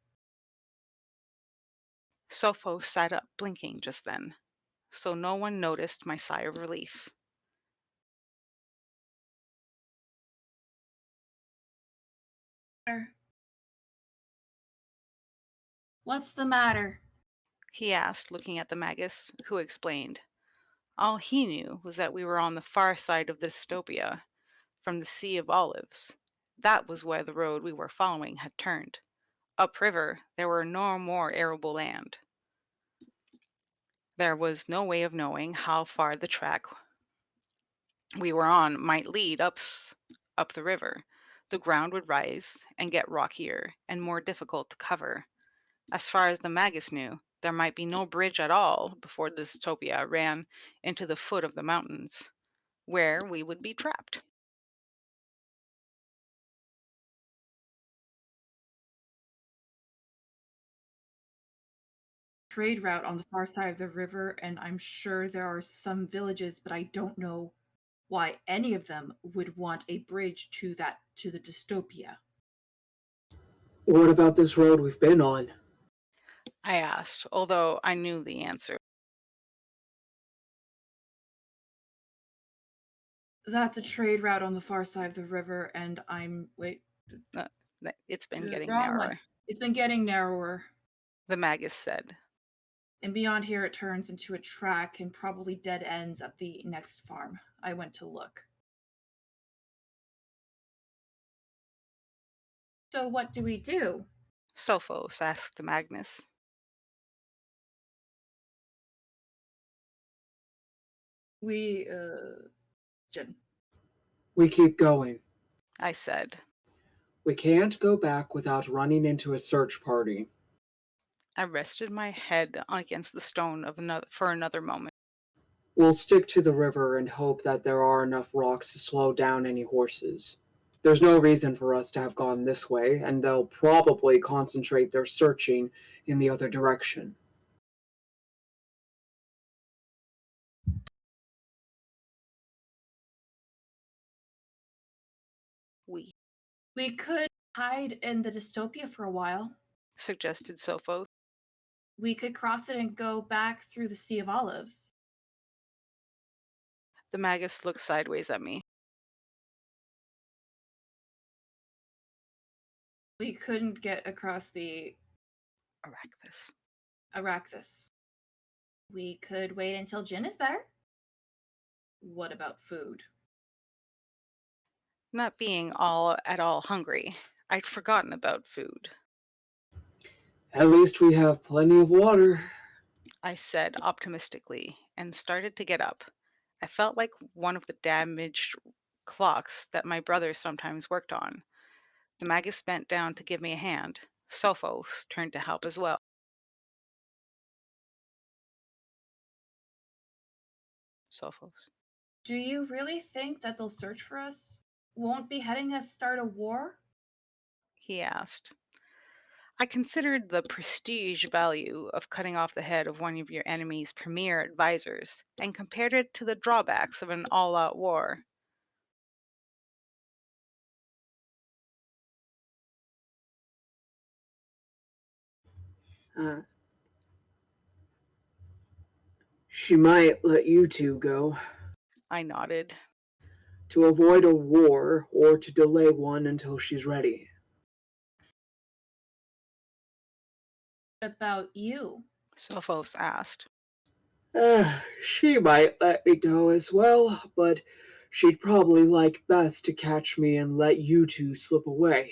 Sophos sat up, blinking just then, so no one noticed my sigh of relief. What's the matter? He asked, looking at the magus, who explained. All he knew was that we were on the far side of the dystopia, from the Sea of Olives. That was where the road we were following had turned. Upriver, there were no more arable land. There was no way of knowing how far the track we were on might lead up the river. The ground would rise and get rockier and more difficult to cover. As far as the magus knew, there might be no bridge at all before the dystopia ran into the foot of the mountains, where we would be trapped. trade route on the far side of the river, and I'm sure there are some villages, but I don't know why any of them would want a bridge to the dystopia. What about this road we've been on? I asked, although I knew the answer. That's a trade route on the far side of the river, and Uh, It's been getting wrong one. narrower, It's been getting narrower. the magus said. And beyond here, it turns into a track and probably dead ends at the next farm. I went to look. So what do we do? Sophos asked Magnus. We, Jin. We keep going. I said. We can't go back without running into a search party. I rested my head against the stone for another moment. We'll stick to the river and hope that there are enough rocks to slow down any horses. There's no reason for us to have gone this way, and they'll probably concentrate their searching in the other direction. We could hide in the dystopia for a while. Suggested Sophos. We could cross it and go back through the Sea of Olives. The magus looked sideways at me. We couldn't get across the Arrakis. We could wait until Jin is better. What about food? Not being at all hungry, I'd forgotten about food. At least we have plenty of water. I said optimistically and started to get up. I felt like one of the damaged clocks that my brother sometimes worked on. The magus bent down to give me a hand. Sophos turned to help as well. Sophos. Do you really think that they'll search for us? Won't beheading us start a war? He asked. I considered the prestige value of cutting off the head of one of your enemy's premier advisors and compared it to the drawbacks of an all out war. She might let you two go. I nodded. To avoid a war or to delay one until she's ready. What about you? Sophos asked. She might let me go as well, but she'd probably like best to catch me and let you two slip away.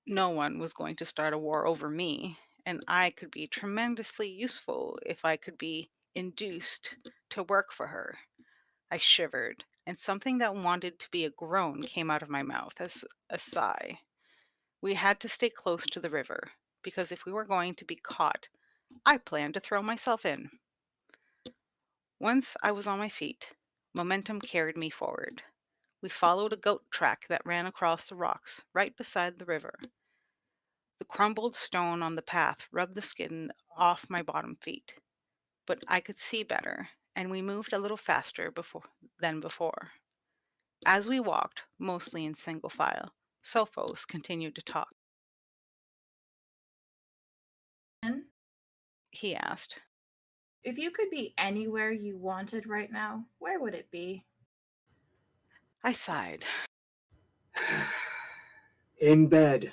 No one was going to start a war over me, and I could be tremendously useful if I could be induced to work for her. I shivered, and something that wanted to be a groan came out of my mouth as a sigh. We had to stay close to the river, because if we were going to be caught, I planned to throw myself in. Once I was on my feet, momentum carried me forward. We followed a goat track that ran across the rocks right beside the river. The crumbled stone on the path rubbed the skin off my bottom feet, but I could see better, and we moved a little faster than before. As we walked, mostly in single file, Sophos continued to talk. Jin, He asked. if you could be anywhere you wanted right now, where would it be? I sighed. In bed.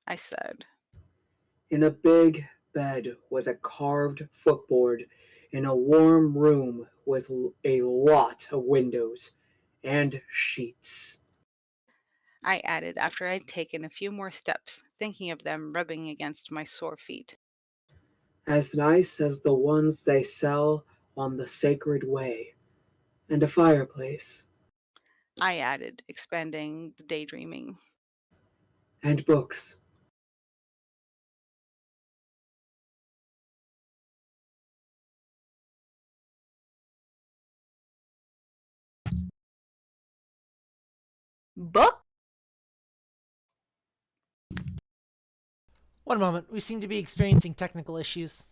I said. In a big bed with a carved footboard in a warm room with a lot of windows and sheets. I added after I'd taken a few more steps, thinking of them rubbing against my sore feet. As nice as the ones they sell on the Sacred Way. And a fireplace. I added, expanding the daydreaming. And books. Book? One moment. We seem to be experiencing technical issues.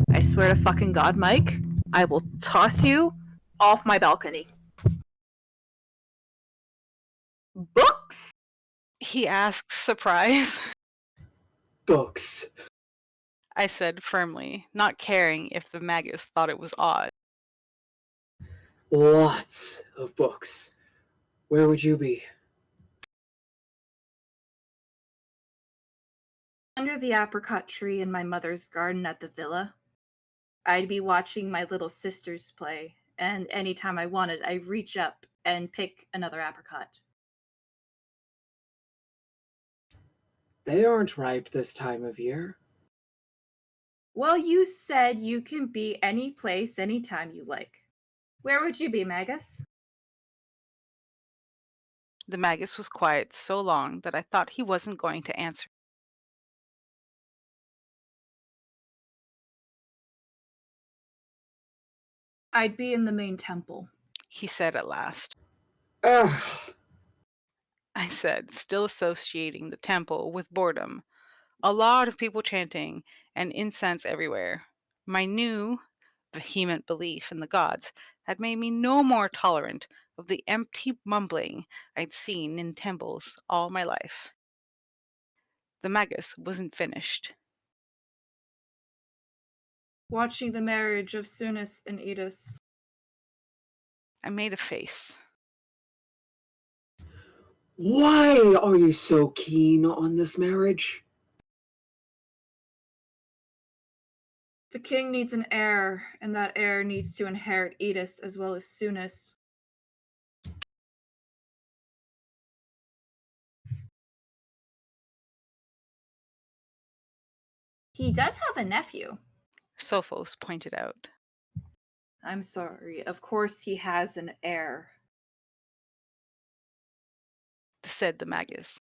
I swear to fucking God, Mike, I will toss you off my balcony. Books? He asked, surprised. Books. I said firmly, not caring if the Magus thought it was odd. Lots of books. Where would you be? Under the apricot tree in my mother's garden at the villa. I'd be watching my little sisters play, and anytime I wanted, I'd reach up and pick another apricot. They aren't ripe this time of year. Well, you said you can be any place, anytime you like. Where would you be, Magus? The Magus was quiet so long that I thought he wasn't going to answer. I'd be in the main temple. He said at last. Ugh. I said, still associating the temple with boredom. A lot of people chanting and incense everywhere. My new, vehement belief in the gods had made me no more tolerant of the empty mumbling I'd seen in temples all my life. The Magus wasn't finished. Watching the marriage of Sunis and Edis. I made a face. Why are you so keen on this marriage? The king needs an heir, and that heir needs to inherit Edis as well as Sunis. He does have a nephew. Sophos pointed out. I'm sorry. Of course he has an heir. Said the Magus.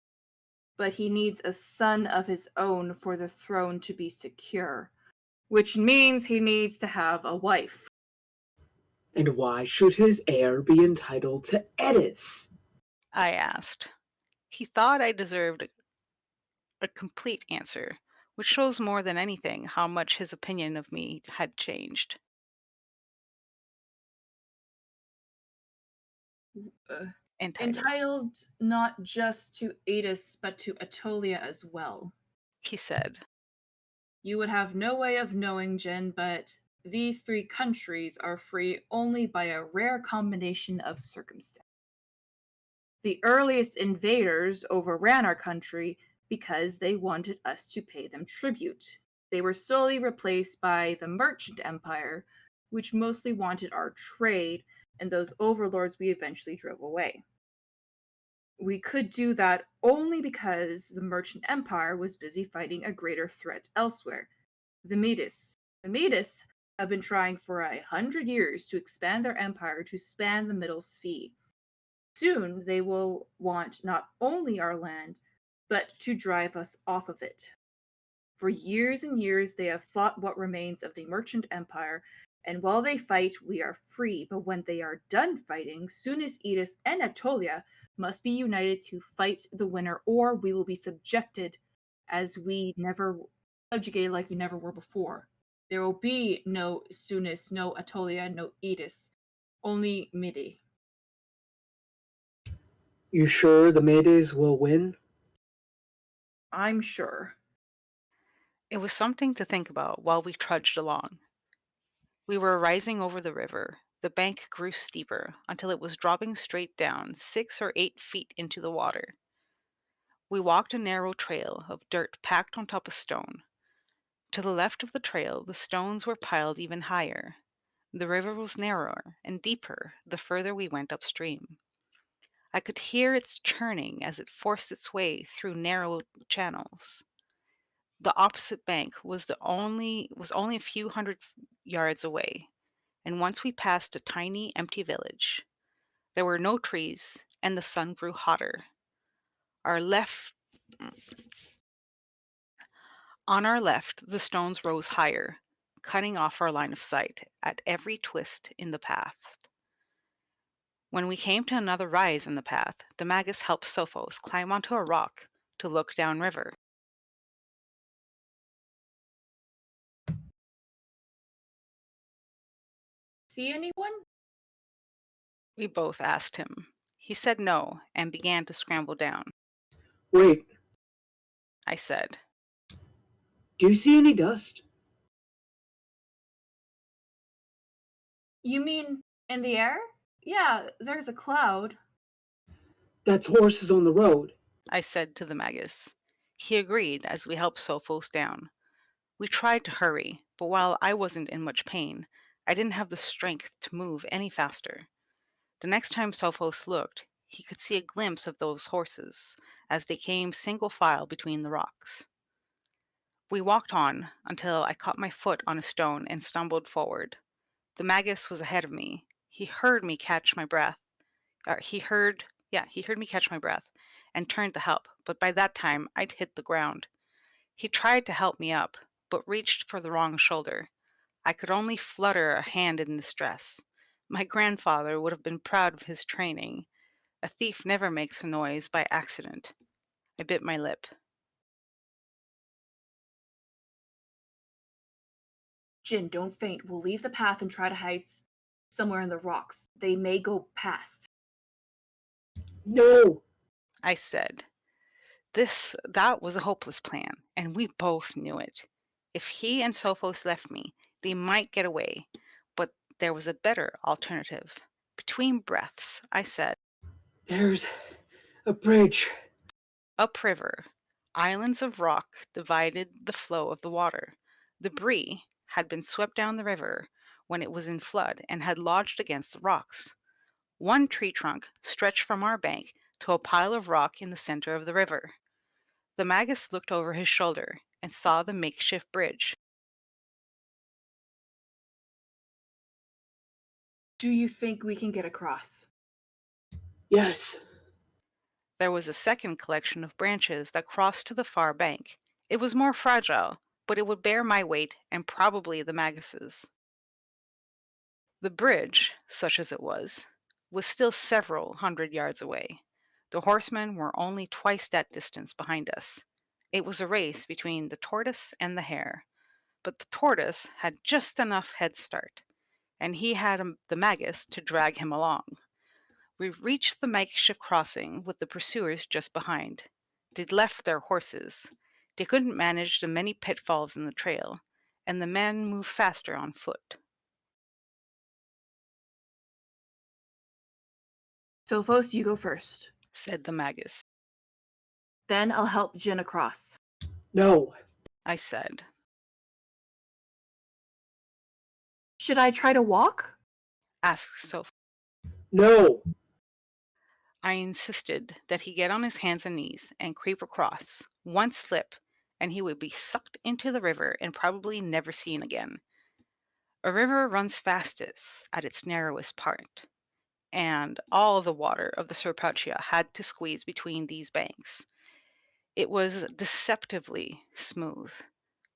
But he needs a son of his own for the throne to be secure, which means he needs to have a wife. And why should his heir be entitled to Edis? I asked. He thought I deserved a complete answer, which shows more than anything how much his opinion of me had changed. Entitled not just to Edis, but to Atolia as well. He said. You would have no way of knowing, Jen, but these three countries are free only by a rare combination of circumstances. The earliest invaders overran our country because they wanted us to pay them tribute. They were slowly replaced by the Merchant Empire, which mostly wanted our trade, and those overlords we eventually drove away. We could do that only because the Merchant Empire was busy fighting a greater threat elsewhere, the Medes. The Medes have been trying for 100 years to expand their empire to span the Middle Sea. Soon they will want not only our land, but to drive us off of it. For years and years they have fought what remains of the Merchant Empire, and while they fight, we are free. But when they are done fighting, Sunis, Edis, and Atolia must be united to fight the winner, or we will be subjugated like we never were before. There will be no Sunis, no Atolia, no Edis, only Midi. You sure the Medes will win? I'm sure. It was something to think about while we trudged along. We were rising over the river. The bank grew steeper until it was dropping straight down 6 or 8 feet into the water. We walked a narrow trail of dirt packed on top of stone. To the left of the trail, the stones were piled even higher. The river was narrower and deeper the further we went upstream. I could hear its churning as it forced its way through narrow channels. The opposite bank was only a few hundred yards away, and once we passed a tiny, empty village. There were no trees, and the sun grew hotter. On our left, the stones rose higher, cutting off our line of sight at every twist in the path. When we came to another rise in the path, the Magus helped Sophos climb onto a rock to look downriver. See anyone? We both asked him. He said no and began to scramble down. Wait, I said, do you see any dust? You mean in the air? Yeah, there's a cloud. That's horses on the road. I said to the Magus. He agreed as we helped Sophos down. We tried to hurry, but while I wasn't in much pain, I didn't have the strength to move any faster. The next time Sophos looked, he could see a glimpse of those horses as they came single file between the rocks. We walked on until I caught my foot on a stone and stumbled forward. The Magus was ahead of me. He heard me catch my breath. He heard me catch my breath and turned to help, but by that time I'd hit the ground. He tried to help me up, but reached for the wrong shoulder. I could only flutter a hand in distress. My grandfather would have been proud of his training. A thief never makes a noise by accident. I bit my lip. Jin, don't faint. We'll leave the path and try to hide somewhere in the rocks. They may go past. No! I said. That was a hopeless plan, and we both knew it. If he and Sophos left me, they might get away, but there was a better alternative. Between breaths, I said, There's a bridge. upriver. Islands of rock divided the flow of the water. The Bree had been swept down the river when it was in flood and had lodged against the rocks. One tree trunk stretched from our bank to a pile of rock in the center of the river. The Magus looked over his shoulder and saw the makeshift bridge. Do you think we can get across? Yes. There was a second collection of branches that crossed to the far bank. It was more fragile, but it would bear my weight and probably the Magus's. The bridge, such as it was still several hundred yards away. The horsemen were only twice that distance behind us. It was a race between the tortoise and the hare, but the tortoise had just enough head start, and he had the Magus to drag him along. We reached the makeshift crossing with the pursuers just behind. They'd left their horses. They couldn't manage the many pitfalls in the trail, and the men moved faster on foot. Sophos, you go first. Said the Magus. Then I'll help Jin across. No. I said. Should I try to walk? Asked Sophie. No. I insisted that he get on his hands and knees and creep across. One slip, and he would be sucked into the river and probably never seen again. A river runs fastest at its narrowest part, and all the water of the Serpoutia had to squeeze between these banks. It was deceptively smooth,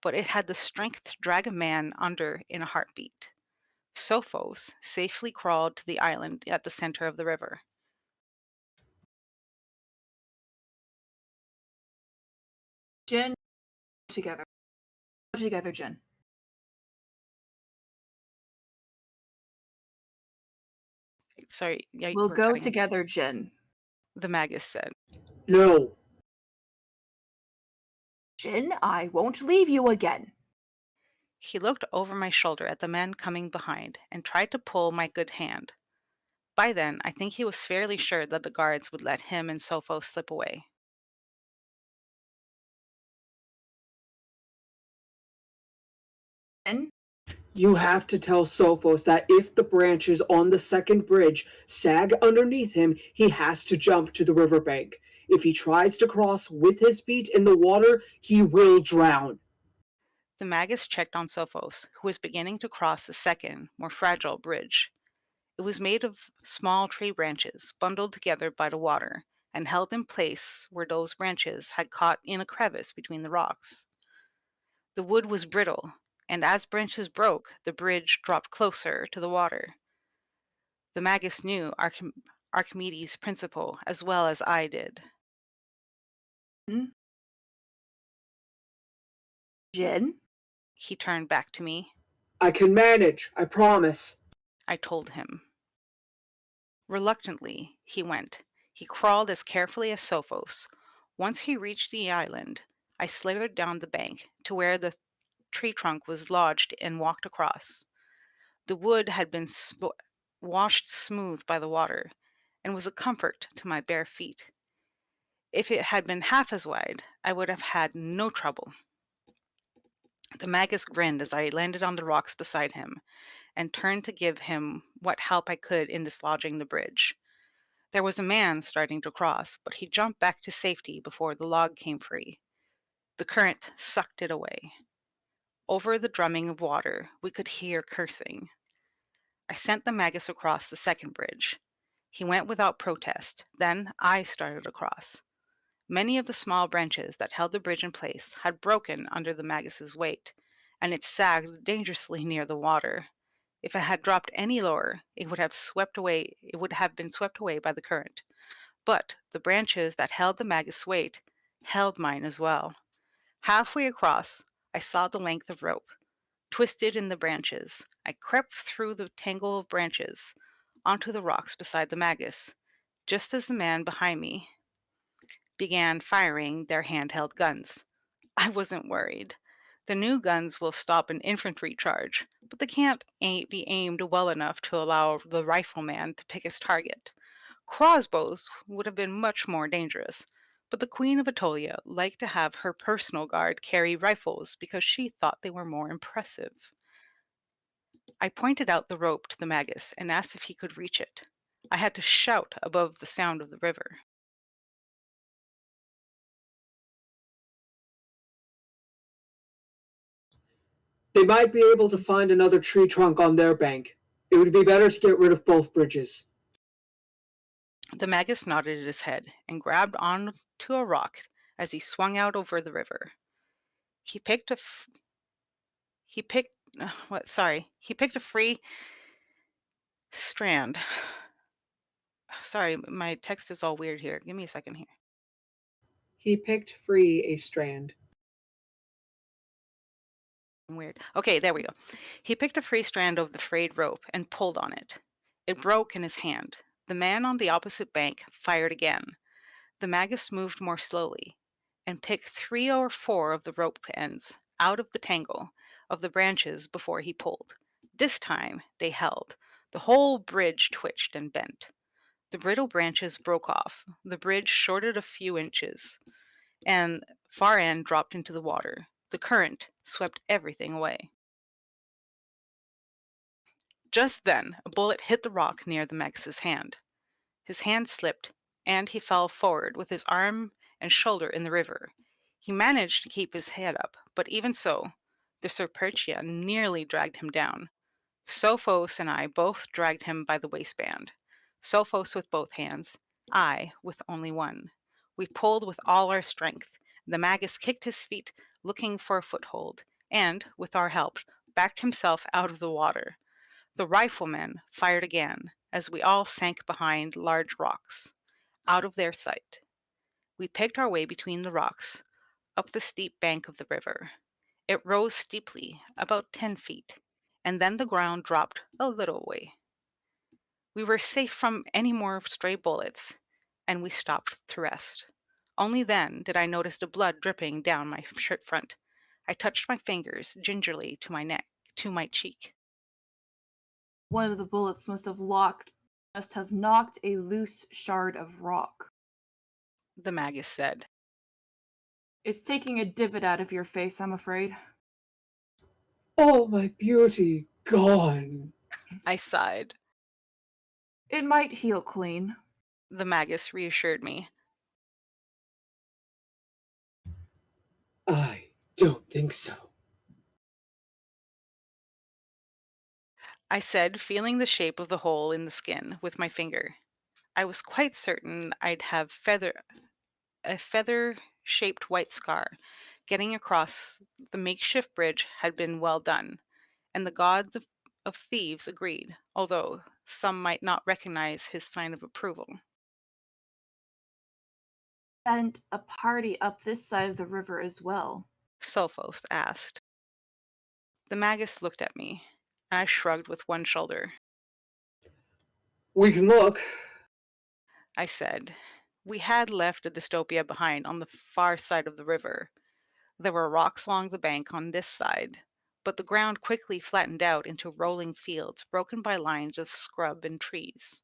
but it had the strength to drag a man under in a heartbeat. Sophos safely crawled to the island at the center of the river. Jin, together. Together, Jin. Sorry, yeah, We'll we're go cutting. together, Jin. The Magus said. No. Jin, I won't leave you again. He looked over my shoulder at the men coming behind and tried to pull my good hand. By then, I think he was fairly sure that the guards would let him and Sophos slip away. Jin, You have to tell Sophos that if the branches on the second bridge sag underneath him, he has to jump to the riverbank. If he tries to cross with his feet in the water, he will drown. The Magus checked on Sophos, who was beginning to cross the second, more fragile bridge. It was made of small tree branches bundled together by the water and held in place where those branches had caught in a crevice between the rocks. The wood was brittle, and as branches broke, the bridge dropped closer to the water. The Magus knew Archimedes' principle as well as I did. Jin? He turned back to me. I can manage, I promise. I told him. Reluctantly, he went. He crawled as carefully as Sophos. Once he reached the island, I slithered down the bank to where the tree trunk was lodged and walked across. The wood had been washed smooth by the water and was a comfort to my bare feet. If it had been half as wide, I would have had no trouble. The Magus grinned as I landed on the rocks beside him and turned to give him what help I could in dislodging the bridge. There was a man starting to cross, but he jumped back to safety before the log came free. The current sucked it away. Over the drumming of water, we could hear cursing. I sent the Magus across the second bridge. He went without protest. Then I started across. Many of the small branches that held the bridge in place had broken under the Magus's weight, and it sagged dangerously near the water. If it had dropped any lower, it would have been swept away by the current. But the branches that held the Magus' weight held mine as well. Halfway across, I saw the length of rope, twisted in the branches. I crept through the tangle of branches onto the rocks beside the Magus, just as the man behind me began firing their handheld guns. I wasn't worried. The new guns will stop an infantry charge, but they can't be aimed well enough to allow the rifleman to pick his target. Crossbows would have been much more dangerous, but the Queen of Atolia liked to have her personal guard carry rifles because she thought they were more impressive. I pointed out the rope to the Magus and asked if he could reach it. I had to shout above the sound of the river. They might be able to find another tree trunk on their bank. It would be better to get rid of both bridges. The Magus nodded his head and grabbed onto a rock as he swung out over the river. He picked a free strand. Sorry, my text is all weird here. Give me a second here. He picked free a strand. Weird. Okay, there we go. He picked a free strand of the frayed rope and pulled on it. It broke in his hand. The man on the opposite bank fired again. The Magus moved more slowly and picked 3 or 4 of the rope ends out of the tangle of the branches before he pulled. This time they held. The whole bridge twitched and bent. The brittle branches broke off. The bridge shorted a few inches, and far end dropped into the water. The current swept everything away. Just then, a bullet hit the rock near the Magus's hand. His hand slipped, and he fell forward with his arm and shoulder in the river. He managed to keep his head up, but even so, the Serpertia nearly dragged him down. Sophos and I both dragged him by the waistband. Sophos with both hands, I with only one. We pulled with all our strength. The Magus kicked his feet, looking for a foothold, and, with our help, backed himself out of the water. The riflemen fired again, as we all sank behind large rocks, out of their sight. We picked our way between the rocks, up the steep bank of the river. It rose steeply, about 10 feet, and then the ground dropped a little way. We were safe from any more stray bullets, and we stopped to rest. Only then did I notice the blood dripping down my shirt front. I touched my fingers gingerly to my neck, to my cheek. One of the bullets must have knocked a loose shard of rock. The Magus said. It's taking a divot out of your face, I'm afraid. Oh, my beauty, gone. I sighed. It might heal clean. The Magus reassured me. I don't think so. I said, feeling the shape of the hole in the skin with my finger. I was quite certain I'd have a feather-shaped white scar. Getting across the makeshift bridge had been well done, and the gods of thieves agreed, although some might not recognize his sign of approval. sent a party up this side of the river as well? Sophos asked. The Magus looked at me, and I shrugged with one shoulder. We can look. I said. We had left a dystopia behind on the far side of the river. There were rocks along the bank on this side, but the ground quickly flattened out into rolling fields broken by lines of scrub and trees.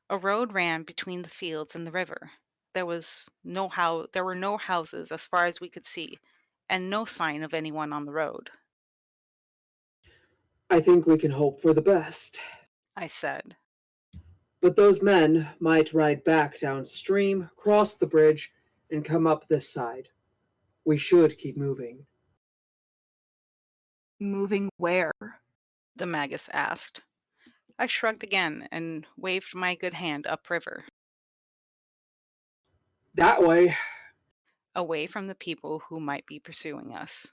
A road ran between the fields and the river. There were no houses as far as we could see, and no sign of anyone on the road. I think we can hope for the best. I said. But those men might ride back downstream, cross the bridge, and come up this side. We should keep moving. Moving where? The Magus asked. I shrugged again and waved my good hand upriver. That way. Away from the people who might be pursuing us.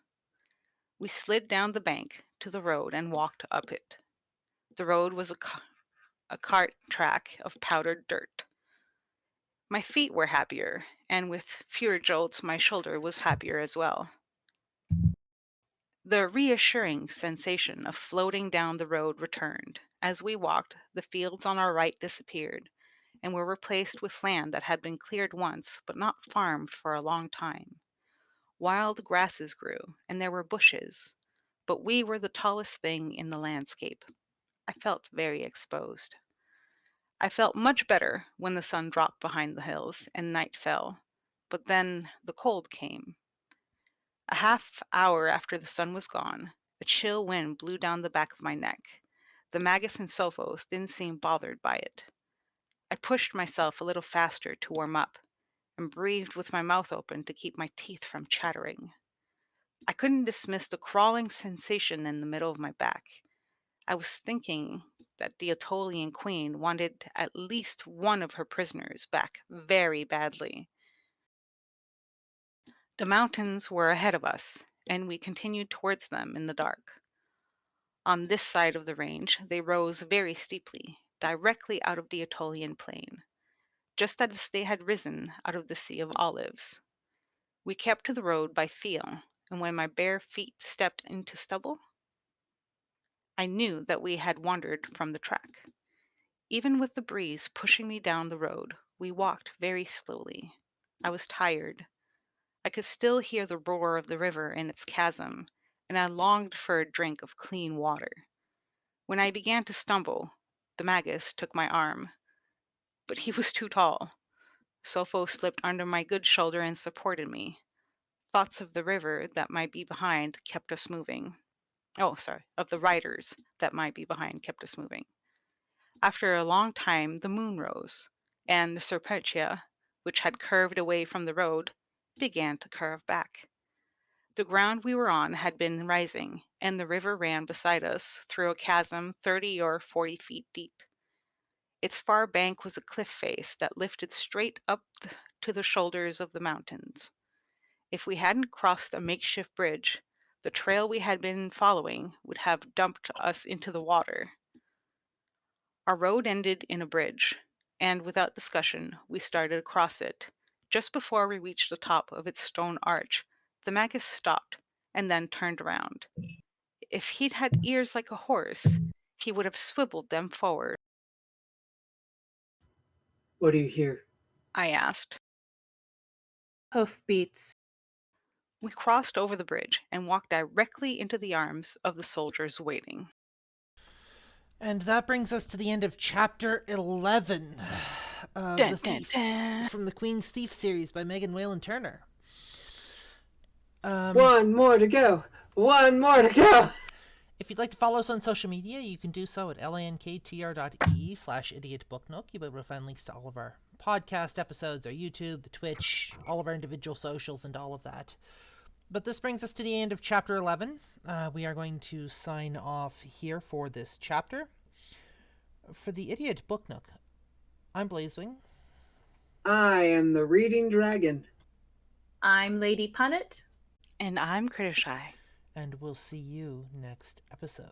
We slid down the bank to the road and walked up it. The road was a cart track of powdered dirt. My feet were happier, and with fewer jolts, my shoulder was happier as well. The reassuring sensation of floating down the road returned. As we walked, the fields on our right disappeared, and were replaced with land that had been cleared once, but not farmed for a long time. Wild grasses grew, and there were bushes, but we were the tallest thing in the landscape. I felt very exposed. I felt much better when the sun dropped behind the hills and night fell, but then the cold came. A half hour after the sun was gone, a chill wind blew down the back of my neck. The Magus and Sophos didn't seem bothered by it. I pushed myself a little faster to warm up, and breathed with my mouth open to keep my teeth from chattering. I couldn't dismiss the crawling sensation in the middle of my back. I was thinking that the Aetolian queen wanted at least one of her prisoners back very badly. The mountains were ahead of us, and we continued towards them in the dark. On this side of the range, they rose very steeply, directly out of the Aetolian plain, just as they had risen out of the Sea of Olives. We kept to the road by feel, and when my bare feet stepped into stubble, I knew that we had wandered from the track. Even with the breeze pushing me down the road, we walked very slowly. I was tired. I could still hear the roar of the river in its chasm, and I longed for a drink of clean water. When I began to stumble, the Magus took my arm, but he was too tall. Sophos slipped under my good shoulder and supported me. Thoughts of the river that might be behind kept us moving. Of the riders that might be behind kept us moving. After a long time, the moon rose, and Serpentia, which had curved away from the road, began to curve back. The ground we were on had been rising, and the river ran beside us through a chasm 30 or 40 feet deep. Its far bank was a cliff face that lifted straight up to the shoulders of the mountains. If we hadn't crossed a makeshift bridge, the trail we had been following would have dumped us into the water. Our road ended in a bridge, and without discussion, we started across it. Just before we reached the top of its stone arch, the Magus stopped and then turned around. If he'd had ears like a horse, he would have swiveled them forward. What do you hear? I asked. Hoofbeats. We crossed over the bridge and walked directly into the arms of the soldiers waiting. And that brings us to the end of chapter 11 of Dun, The Thief, dun, dun. from the Queen's Thief series by Megan Whalen Turner. One more to go. One more to go. If you'd like to follow us on social media, you can do so at lanktr.ee/idiotbooknook. You'll be able to find links to all of our podcast episodes, our YouTube, the Twitch, all of our individual socials, and all of that. But this brings us to the end of chapter 11. We are going to sign off here for this chapter. For the Idiot Book Nook, I'm Blazewing. I am the Reading Dragon. I'm Lady Punnet. And I'm Crittershy. And we'll see you next episode.